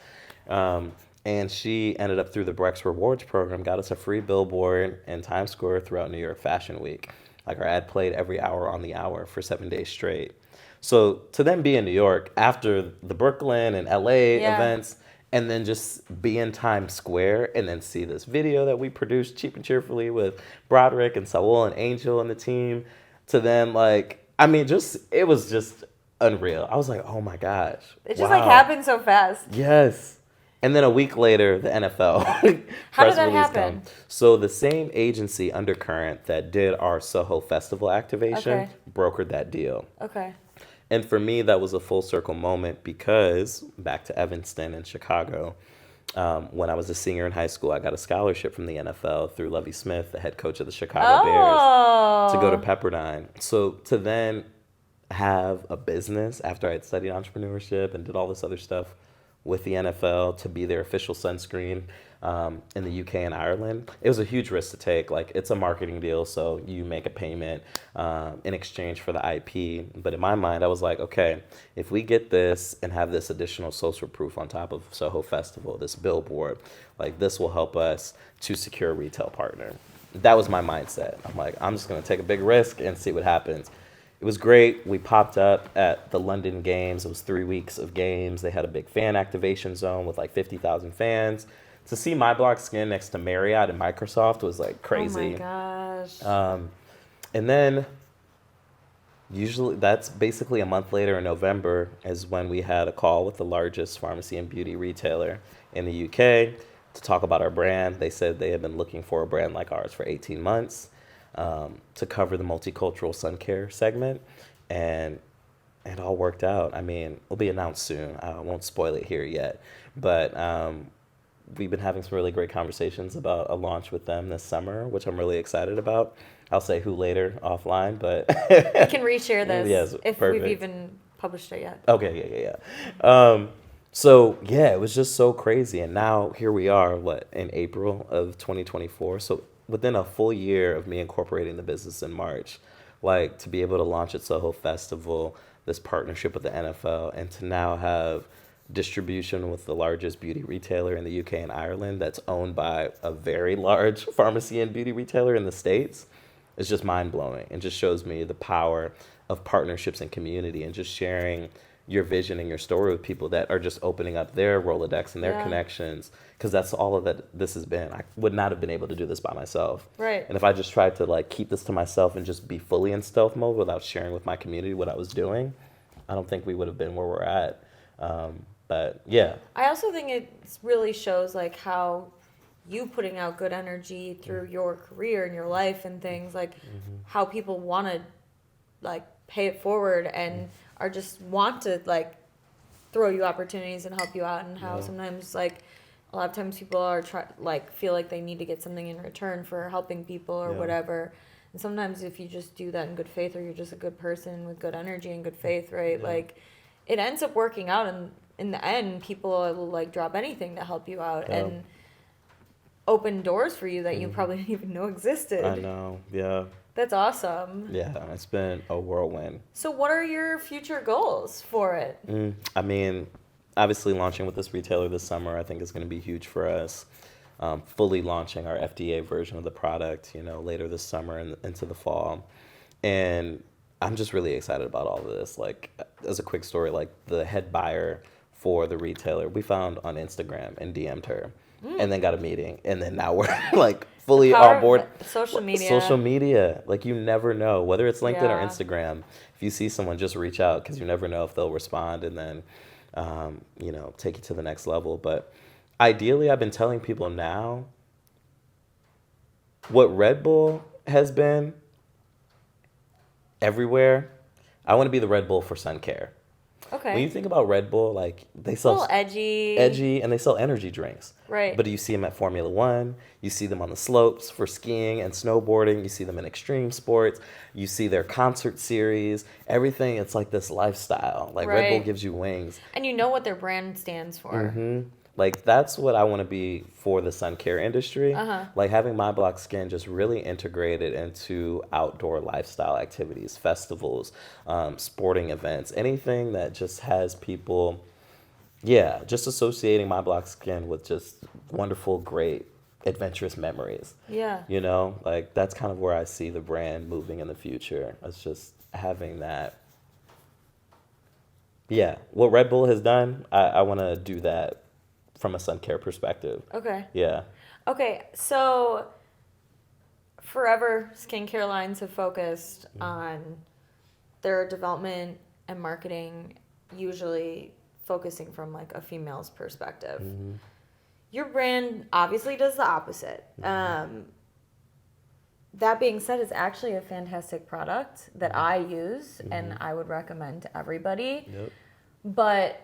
And she ended up through the Brex Rewards program, got us a free billboard in Times Square throughout New York Fashion Week. Like, our ad played every hour on the hour for 7 days straight. So to then be in New York after the Brooklyn and LA events, and then just be in Times Square and then see this video that we produced Cheap and Cheerfully with Broderick and Saul and Angel and the team, to then like, I mean, it was just unreal. I was like, oh my gosh. It just like happened so fast. Yes. And then a week later, the NFL How did that happen? So the same agency, Undercurrent, that did our Soho Festival activation, brokered that deal. Okay. And for me, that was a full circle moment because back to Evanston in Chicago, when I was a senior in high school, I got a scholarship from the NFL through Lovie Smith, the head coach of the Chicago Bears, to go to Pepperdine. So to then have a business after I had studied entrepreneurship and did all this other stuff with the NFL, to be their official sunscreen in the UK and Ireland, it was a huge risk to take. Like, it's a marketing deal, so you make a payment in exchange for the IP. But in my mind, I was like, okay, if we get this and have this additional social proof on top of Soho Festival, this billboard, like, this will help us to secure a retail partner. That was my mindset. I'm like, I'm just gonna take a big risk and see what happens. It was great. We popped up at the London Games. It was 3 weeks of games. They had a big fan activation zone with like 50,000 fans. To see my black skin next to Marriott and Microsoft was like crazy. Oh my gosh. And then Usually, that's basically a month later in November is when we had a call with the largest pharmacy and beauty retailer in the UK to talk about our brand. They said they had been looking for a brand like ours for 18 months to cover the multicultural sun care segment. And it all worked out. I mean, it'll be announced soon. I won't spoil it here yet. But we've been having some really great conversations about a launch with them this summer, which I'm really excited about. I'll say who later offline, but We can reshare this Yes, if perfect. we've even published it yet. Okay, yeah. So yeah, it was just so crazy, and now here we are, in April of 2024. So within a full year of me incorporating the business in March, like to be able to launch at Soho Festival, this partnership with the NFL, and to now have distribution with the largest beauty retailer in the UK and Ireland that's owned by a very large pharmacy and beauty retailer in the States. It's just mind blowing and just shows me the power of partnerships and community and just sharing your vision and your story with people that are just opening up their Rolodex and their connections. Because that's all of that this has been. I would not have been able to do this by myself. Right. And if I just tried to keep this to myself and just be fully in stealth mode without sharing with my community what I was doing, I don't think we would have been where we're at. But yeah. I also think it really shows like how you putting out good energy through your career and your life and things like how people want to like pay it forward and are just want to like throw you opportunities and help you out, and how sometimes like a lot of times people are feel like they need to get something in return for helping people or whatever. And sometimes if you just do that in good faith, or you're just a good person with good energy and good faith, right? Like it ends up working out, and in the end people will like drop anything to help you out and open doors for you that you probably didn't even know existed. I know, yeah. That's awesome. Yeah, it's been a whirlwind. So what are your future goals for it? I mean, obviously launching with this retailer this summer, I think is going to be huge for us. Fully launching our FDA version of the product, later this summer and into the fall. And I'm just really excited about all of this. Like, as a quick story, like the head buyer for the retailer, we found on Instagram and DM'd her. And then got a meeting, and then now we're like fully on board. Social media. Social media, like you never know whether it's LinkedIn or Instagram. If you see someone, just reach out because you never know if they'll respond and then, take you to the next level. But ideally, I've been telling people now what Red Bull has been everywhere. I want to be the Red Bull for sun care. Okay. When you think about Red Bull, like they a sell little edgy, and they sell energy drinks. Right. But you see them at Formula One, you see them on the slopes for skiing and snowboarding, you see them in extreme sports, you see their concert series, everything. It's like this lifestyle. Like Red Bull gives you wings. And you know what their brand stands for. Like that's what I want to be for the sun care industry. Like having My Block Skin just really integrated into outdoor lifestyle activities, festivals, sporting events, anything that just has people, just associating My Block Skin with just wonderful, great, adventurous memories. Yeah. Like that's kind of where I see the brand moving in the future. It's just having that. Yeah, what Red Bull has done, I want to do that from a sun care perspective. Okay. Yeah. Okay, so forever skincare lines have focused on their development and marketing, usually focusing from like a female's perspective. Your brand obviously does the opposite. That being said, it's actually a fantastic product that I use and I would recommend to everybody. Yep. But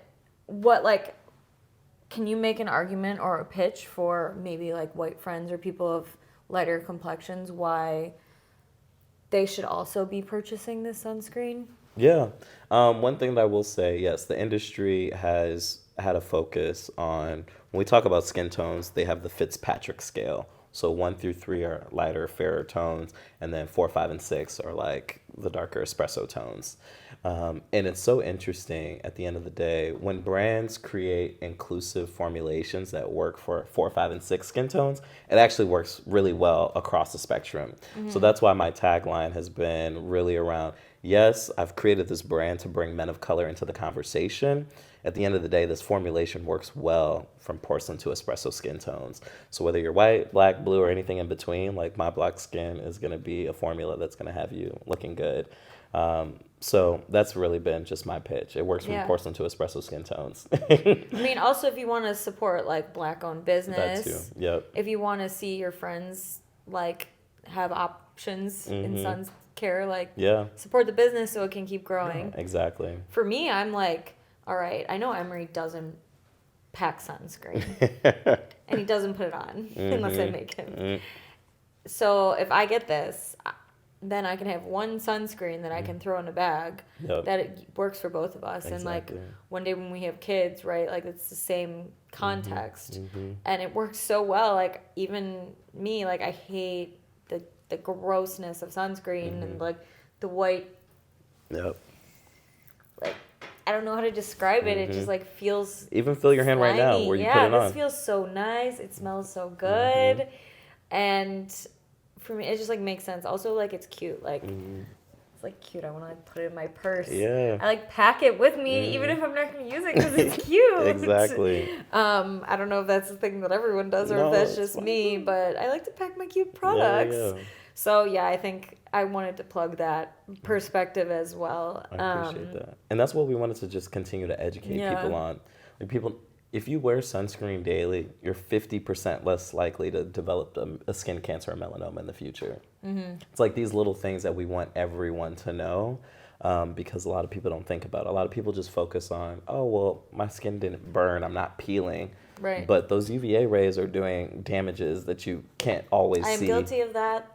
can you make an argument or a pitch for maybe like white friends or people of lighter complexions why they should also be purchasing this sunscreen? Yeah. One thing that I will say, yes, the industry has had a focus on, when we talk about skin tones, they have the Fitzpatrick scale. So 1 through 3 are lighter, fairer tones, and then 4, 5, and 6 are like the darker espresso tones. And it's so interesting at the end of the day, when brands create inclusive formulations that work for 4, 5, and 6 skin tones, it actually works really well across the spectrum. So that's why my tagline has been really around, yes, I've created this brand to bring men of color into the conversation. At the end of the day, this formulation works well from porcelain to espresso skin tones. So whether you're white, black, blue, or anything in between, like My Block Skin is going to be a formula that's going to have you looking good. So that's really been just my pitch. It works from Yeah. porcelain to espresso skin tones. I mean, also if you want to support like Black-owned business, That too. Yep. if you want to see your friends like have options in sun care, like Yeah. support the business so it can keep growing. Exactly. For me, I'm like, all right, I know Emery doesn't pack sunscreen and he doesn't put it on unless I make him. So if I get this, then I can have one sunscreen that I can throw in a bag Yep. that it works for both of us. And like Exactly. one day when we have kids, right, like it's the same context and it works so well. Like even me, like I hate the grossness of sunscreen and like the white, Yep. like I don't know how to describe it. It just like feels Even feel your hand right now slimy. where you yeah, put it this on. feels so nice. It smells so good, and for me, it just like makes sense. Also, like it's cute. Like it's like cute. I want to put it in my purse. Yeah. I like pack it with me, even if I'm not going to use it because it's cute. Exactly. I don't know if that's the thing that everyone does or No, if that's it's just fine. me, but I like to pack my cute products. Yeah. So yeah, I think I wanted to plug that perspective as well. I appreciate that. And that's what we wanted to just continue to educate people on. Like people, if you wear sunscreen daily, you're 50% less likely to develop a skin cancer or melanoma in the future. It's like these little things that we want everyone to know because a lot of people don't think about it. A lot of people just focus on, oh, well, my skin didn't burn, I'm not peeling. Right. But those UVA rays are doing damages that you can't always I am see. guilty of that.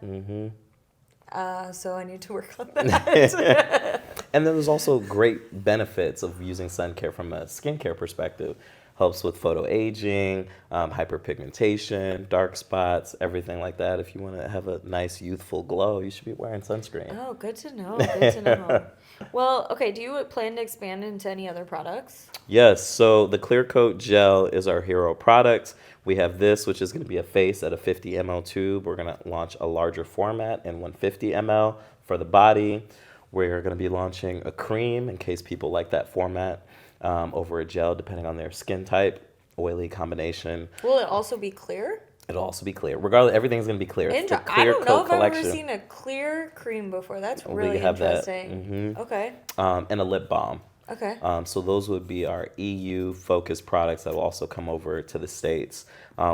So I need to work on that. And then there's also great benefits of using sun care from a skincare perspective. Helps with photo aging, hyperpigmentation, dark spots, everything like that. If you want to have a nice youthful glow, you should be wearing sunscreen. Oh, good to know. Good to know. Well, okay. Do you plan to expand into any other products? Yes, so the Clear Coat Gel is our hero product. We have this, which is going to be a face at a 50 ml tube. We're going to launch a larger format in 150 ml for the body. We're going to be launching a cream in case people like that format over a gel, depending on their skin type, oily combination. Will it also be clear? It'll also be clear. Regardless, everything's going to be clear. It's the I Clear don't know Coat if I've collection. ever seen a clear cream before. That's We really have that. interesting. Okay. And a lip balm. Okay. So those would be our EU-focused products that will also come over to the States.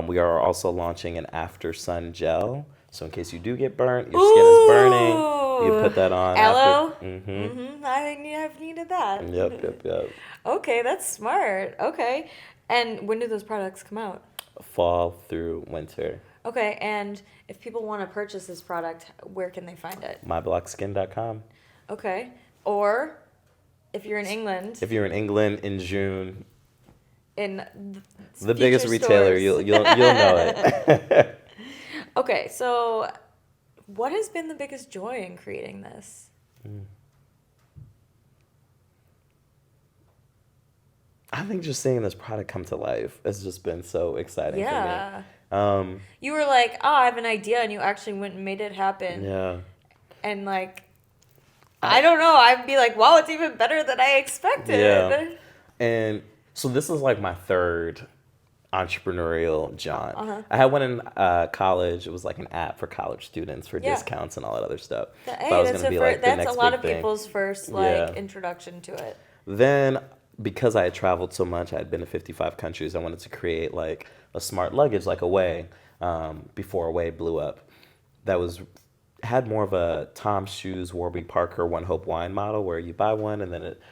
We are also launching an after sun gel. So in case you do get burnt, your skin is burning, you put that on. Aloe? Mm-hmm. I've needed that. Yep. Okay, that's smart. Okay. And when do those products come out? Fall through winter. Okay, and if people want to purchase this product, where can they find it? myblockskin.com. Okay. Or if you're in England, If you're in England in June, in the biggest future retailer, stores. you'll know it. Okay, so what has been the biggest joy in creating this? I think just seeing this product come to life has just been so exciting Yeah. for me. You were like, oh, I have an idea, and you actually went and made it happen. Yeah. And like, I don't know, I'd be like, wow, it's even better than I expected. Yeah. And so this is like my third entrepreneurial jaunt. I had one in college. It was like an app for college students for Yeah. discounts and all that other stuff. Hey, Thought it was that's, gonna be like the that's next a lot big of thing. people's first Yeah. introduction to it. Then, because I had traveled so much, I had been to 55 countries, I wanted to create like a smart luggage, like Away, before Away blew up. That had more of a Tom Shoes, Warby Parker, One Hope Wine model, where you buy one and then it.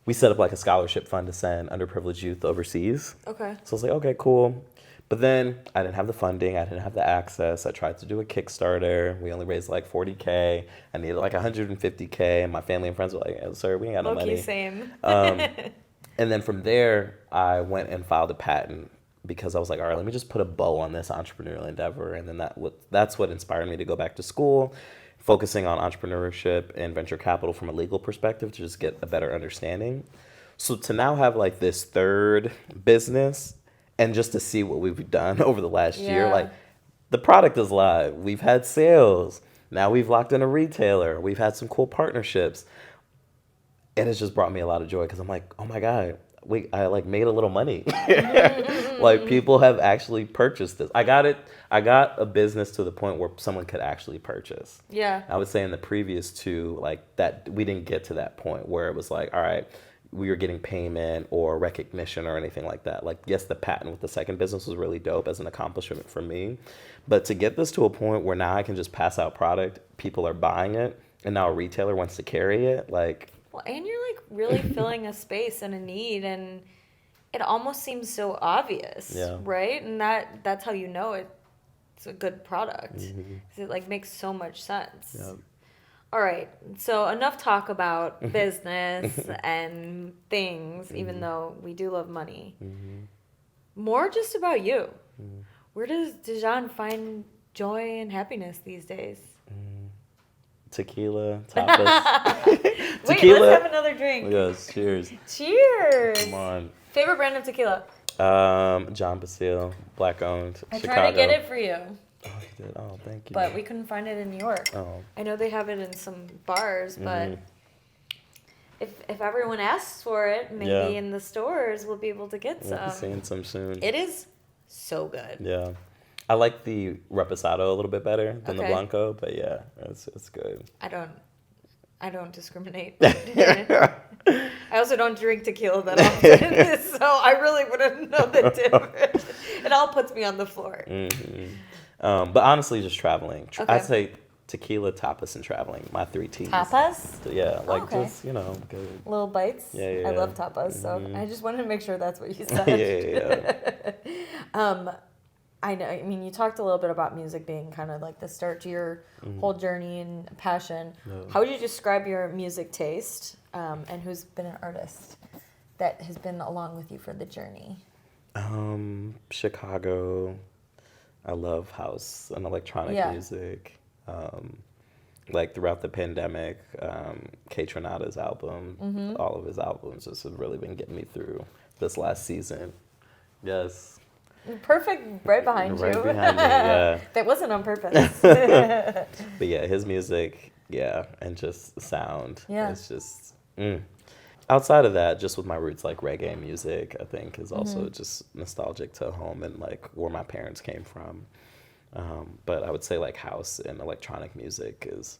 We set up like a scholarship fund to send underprivileged youth overseas. Okay. So I was like, okay, cool. But then I didn't have the funding. I didn't have the access. I tried to do a Kickstarter. We only raised like $40K. I needed like $150K. And my family and friends were like, sir, we ain't got no money. Same. And then from there, I went and filed a patent because I was like, all right, let me just put a bow on this entrepreneurial endeavor. And then that's what inspired me to go back to school, focusing on entrepreneurship and venture capital from a legal perspective to just get a better understanding. So to now have like this third business and just to see what we've done over the last year, Yeah. like the product is live. We've had sales. Now we've locked in a retailer. We've had some cool partnerships. It has just brought me a lot of joy because I'm like, oh my God, I like made a little money. Like people have actually purchased this. I got a business to the point where someone could actually purchase. Yeah. I would say in the previous two, like that, we didn't get to that point where it was like, all right, we were getting payment or recognition or anything like that. Like, yes, the patent with the second business was really dope as an accomplishment for me. But to get this to a point where now I can just pass out product, people are buying it, and now a retailer wants to carry it, like... Well, and you're like really filling a space and a need, and it almost seems so obvious, Yeah. right? And that's how you know it's a good product. 'Cause it like makes so much sense. Yeah. All right, so enough talk about business and things, even though we do love money. More just about you. Where does Dujon find joy and happiness these days? Tequila, tapas. Wait, Tequila. let's have another drink. Yes, cheers. Cheers. Come on. Favorite brand of tequila? John Basile, black owned, I Chicago. tried to get it for you, Oh, you did? Oh, thank you. but we couldn't find it in New York. Oh. I know they have it in some bars, but if everyone asks for it, maybe in the stores we'll be able to get We'll be some. seeing some soon. It is so good. Yeah. I like the Reposado a little bit better than the Okay. Blanco, but yeah, it's good. I don't discriminate. I also don't drink tequila that often, so I really wouldn't know the difference. It all puts me on the floor. But honestly, just traveling. Okay. I'd say tequila, tapas, and traveling. My 3 T's. Tapas? Yeah, like Okay. just, good. Little bites? Yeah, I yeah. love tapas, so I just wanted to make sure that's what you said. Yeah. I know. I mean, you talked a little bit about music being kind of like the start to your whole journey and passion. Yeah. How would you describe your music taste, and who's been an artist that has been along with you for the journey? Chicago. I love house and electronic Yeah. music. Like throughout the pandemic, K Tronada's album, all of his albums just have really been getting me through this last season. Yes. Perfect, right behind Right you. behind me, yeah. That wasn't on purpose. But yeah, his music, and just the sound. Yeah. It's just, Outside of that, just with my roots, like reggae music, I think is also just nostalgic to home and like where my parents came from. But I would say like house and electronic music is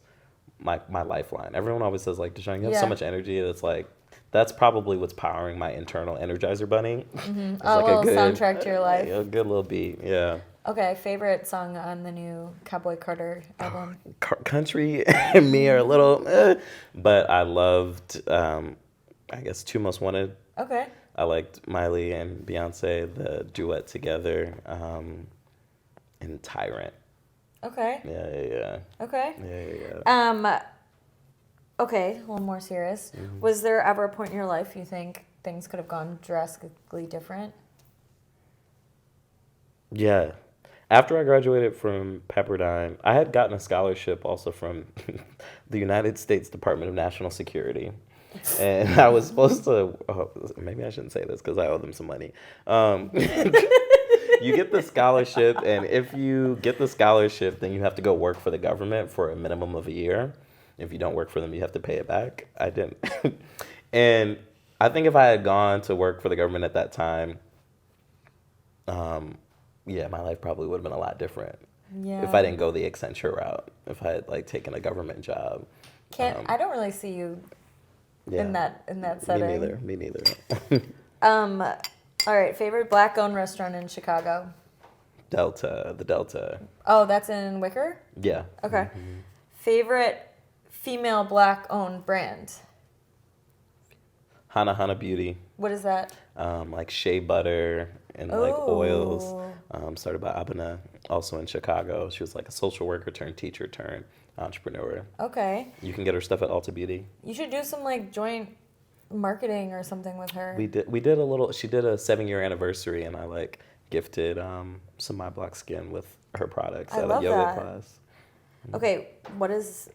my lifeline. Everyone always says like, Dujon, you have so much energy. That's like, that's probably what's powering my internal Energizer Bunny. It's A little soundtrack to your life. A good little beat, yeah. Okay, favorite song on the new Cowboy Carter album? Country and me are a little, but I loved, I guess, Two Most Wanted. Okay. I liked Miley and Beyonce, the duet together, and Tyrant. Okay. Yeah. Okay. Yeah. Okay, a little more serious. Was there ever a point in your life you think things could have gone drastically different? Yeah. After I graduated from Pepperdine, I had gotten a scholarship also from the United States Department of National Security. And I was supposed to, maybe I shouldn't say this because I owe them some money. You get the scholarship, and if you get the scholarship, then you have to go work for the government for a minimum of a year. If you don't work for them, you have to pay it back. I didn't. And I think if I had gone to work for the government at that time, my life probably would have been a lot different. Yeah. If I didn't go the Accenture route, if I had like taken a government job. I don't really see you in that setting. Me neither. All right, favorite black-owned restaurant in Chicago? The Delta. Oh, that's in Wicker? Yeah. Okay. Favorite female black-owned brand? Hana Beauty. What is that? Like shea butter and like oils. Oh. Started by Abena, also in Chicago. She was like a social worker turned teacher turned entrepreneur. Okay. You can get her stuff at Ulta Beauty. You should do some like joint marketing or something with her. We did a little. She did a 7-year anniversary, and I like gifted some My Block Skin with her products I at love a yoga that. class. Okay, what is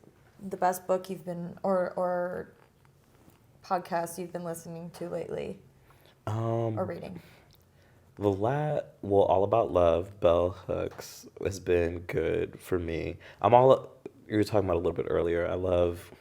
the best book you've been or podcast you've been listening to lately or reading? All About Love, Bell Hooks has been good for me. You were talking about a little bit earlier. I love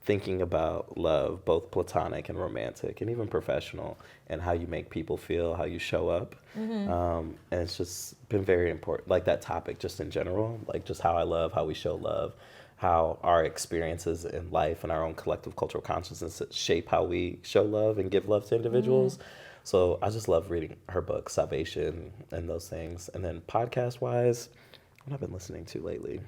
thinking about love, both platonic and romantic, and even professional, and how you make people feel, how you show up. And it's just been very important, like that topic just in general, like just how I love, how we show love, how our experiences in life and our own collective cultural consciousness shape how we show love and give love to individuals. So I just love reading her book, Salvation, and those things. And then podcast-wise, what have I been listening to lately?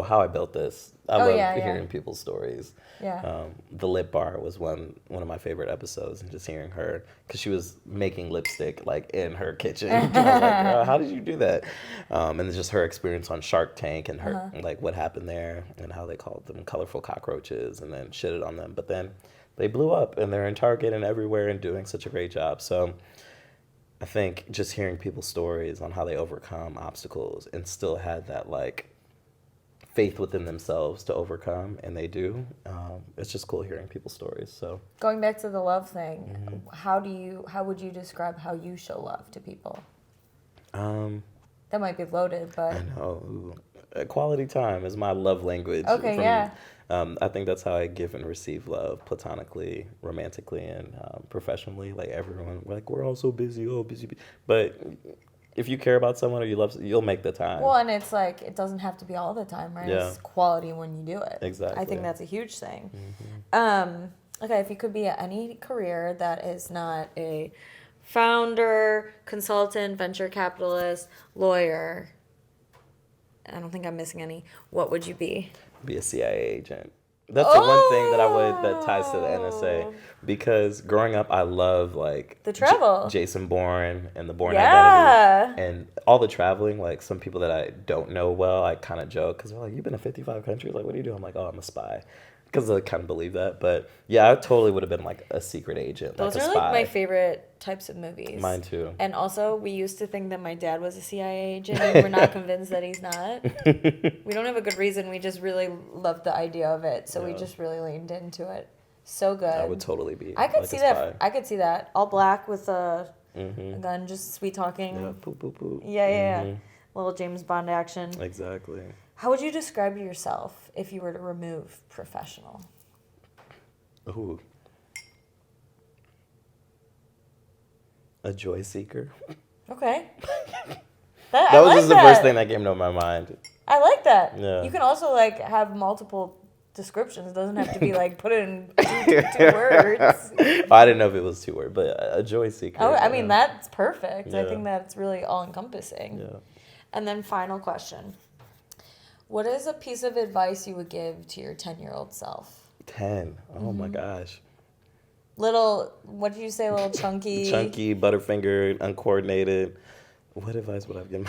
How I Built This. I love hearing people's stories. Yeah. The lip bar was one of my favorite episodes, and just hearing her, because she was making lipstick like in her kitchen. And I was like, girl, how did you do that? And it's just her experience on Shark Tank and her like what happened there and how they called them colorful cockroaches and then shitted on them. But then they blew up and they're in Target and everywhere and doing such a great job. So I think just hearing people's stories on how they overcome obstacles and still had that like faith within themselves to overcome, and they do. It's just cool hearing people's stories. So going back to the love thing, how would you describe how you show love to people? That might be loaded, but I know quality time is my love language. Okay, yeah. I think that's how I give and receive love, platonically, romantically, and professionally. Like everyone, like we're all so busy, busy. But if you care about someone or you love, you'll make the time. Well, and it's like, it doesn't have to be all the time, right? Yeah. It's quality when you do it. Exactly. I think that's a huge thing. Okay, if you could be at any career that is not a founder, consultant, venture capitalist, lawyer, I don't think I'm missing any, what would you be? Be a CIA agent. That's the one thing that ties to the NSA, because growing up I love like the travel, Jason Bourne and the Bourne Yeah. Identity, and all the traveling. Like some people that I don't know well, I kind of joke because they're like, "You've been to 55 countries. Like, what do you do?" I'm like, "Oh, I'm a spy," because I kind of believe that. But yeah, I totally would have been like a secret agent. Those like a are spy. like my favorite types of movies. Mine too. And also, we used to think that my dad was a CIA agent, and we're not convinced that he's not. We don't have a good reason. We just really loved the idea of it, so we just really leaned into it. So good. I would totally be. I could like see a that. spy. I could see that. All black with a gun, just sweet talking. Yeah, poop, poop, poop. Yeah. Little James Bond action. Exactly. How would you describe yourself if you were to remove professional? Ooh. A joy seeker. Okay. That I was like just the first thing that came to my mind. I like that. Yeah. You can also like have multiple descriptions. It doesn't have to be like put it in two words. I didn't know if it was 2 words, but a joy seeker. Oh, I mean, that's perfect. I Yeah. think that's really all encompassing. Yeah. And then final question. What is a piece of advice you would give to your 10-year-old self? 10. Oh my gosh. Little, what did you say? Little chunky. Chunky, butterfingered, uncoordinated. What advice would I give?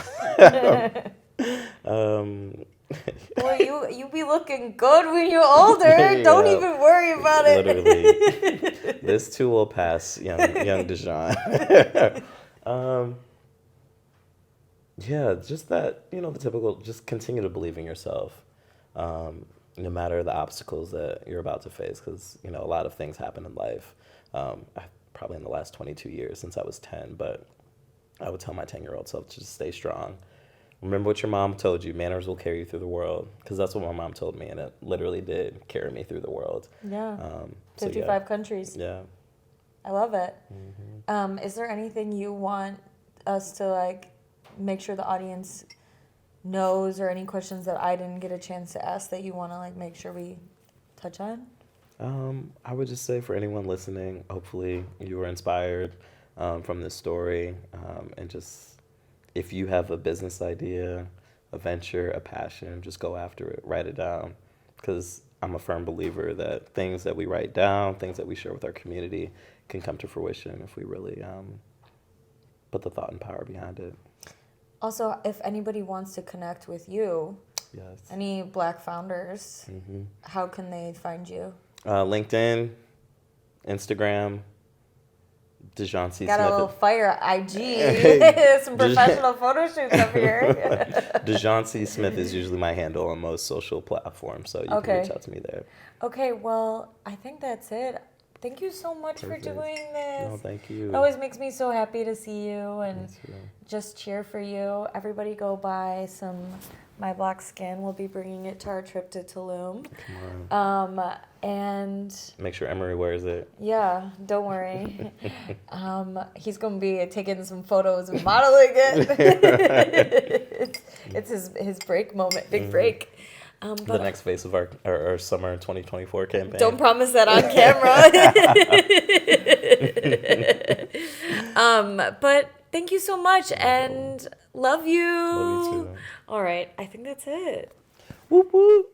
Well, you be looking good when you're older. Don't Yeah. even worry about it. Literally. This too will pass, young Dujon. Yeah, just that, the typical, just continue to believe in yourself, no matter the obstacles that you're about to face, because, a lot of things happen in life, probably in the last 22 years since I was 10, but I would tell my 10-year-old self to just stay strong. Remember what your mom told you, manners will carry you through the world, because that's what my mom told me, and it literally did carry me through the world. Yeah. 55 yeah. countries. Yeah. I love it. Is there anything you want us to like make sure the audience knows, or any questions that I didn't get a chance to ask that you want to like make sure we touch on? I would just say for anyone listening, hopefully you were inspired from this story, and just if you have a business idea, a venture, a passion, just go after it, write it down, because I'm a firm believer that things that we write down, things that we share with our community can come to fruition if we really put the thought and power behind it. Also, if anybody wants to connect with you, Yes. any Black founders, how can they find you? LinkedIn, Instagram, Dujon C. Got a Smith. little fire IG, some professional photo shoots up here. Dujon C. Smith is usually my handle on most social platforms, so you can reach out to me there. Okay, well, I think that's it. thank you so much Perfect. for doing this. No, thank you. It always makes me so happy to see you and Me too. just cheer for you. Everybody go buy some My Black Skin. We'll be bringing it to our trip to Tulum. Come on. And Make sure Emery wears it. yeah, don't worry. He's going to be taking some photos and modeling it. it's his break moment, big break. The But next phase of our summer 2024 campaign. don't promise that on camera. But thank you so much and love you. Love you too. All right, I think that's it. Whoop whoop.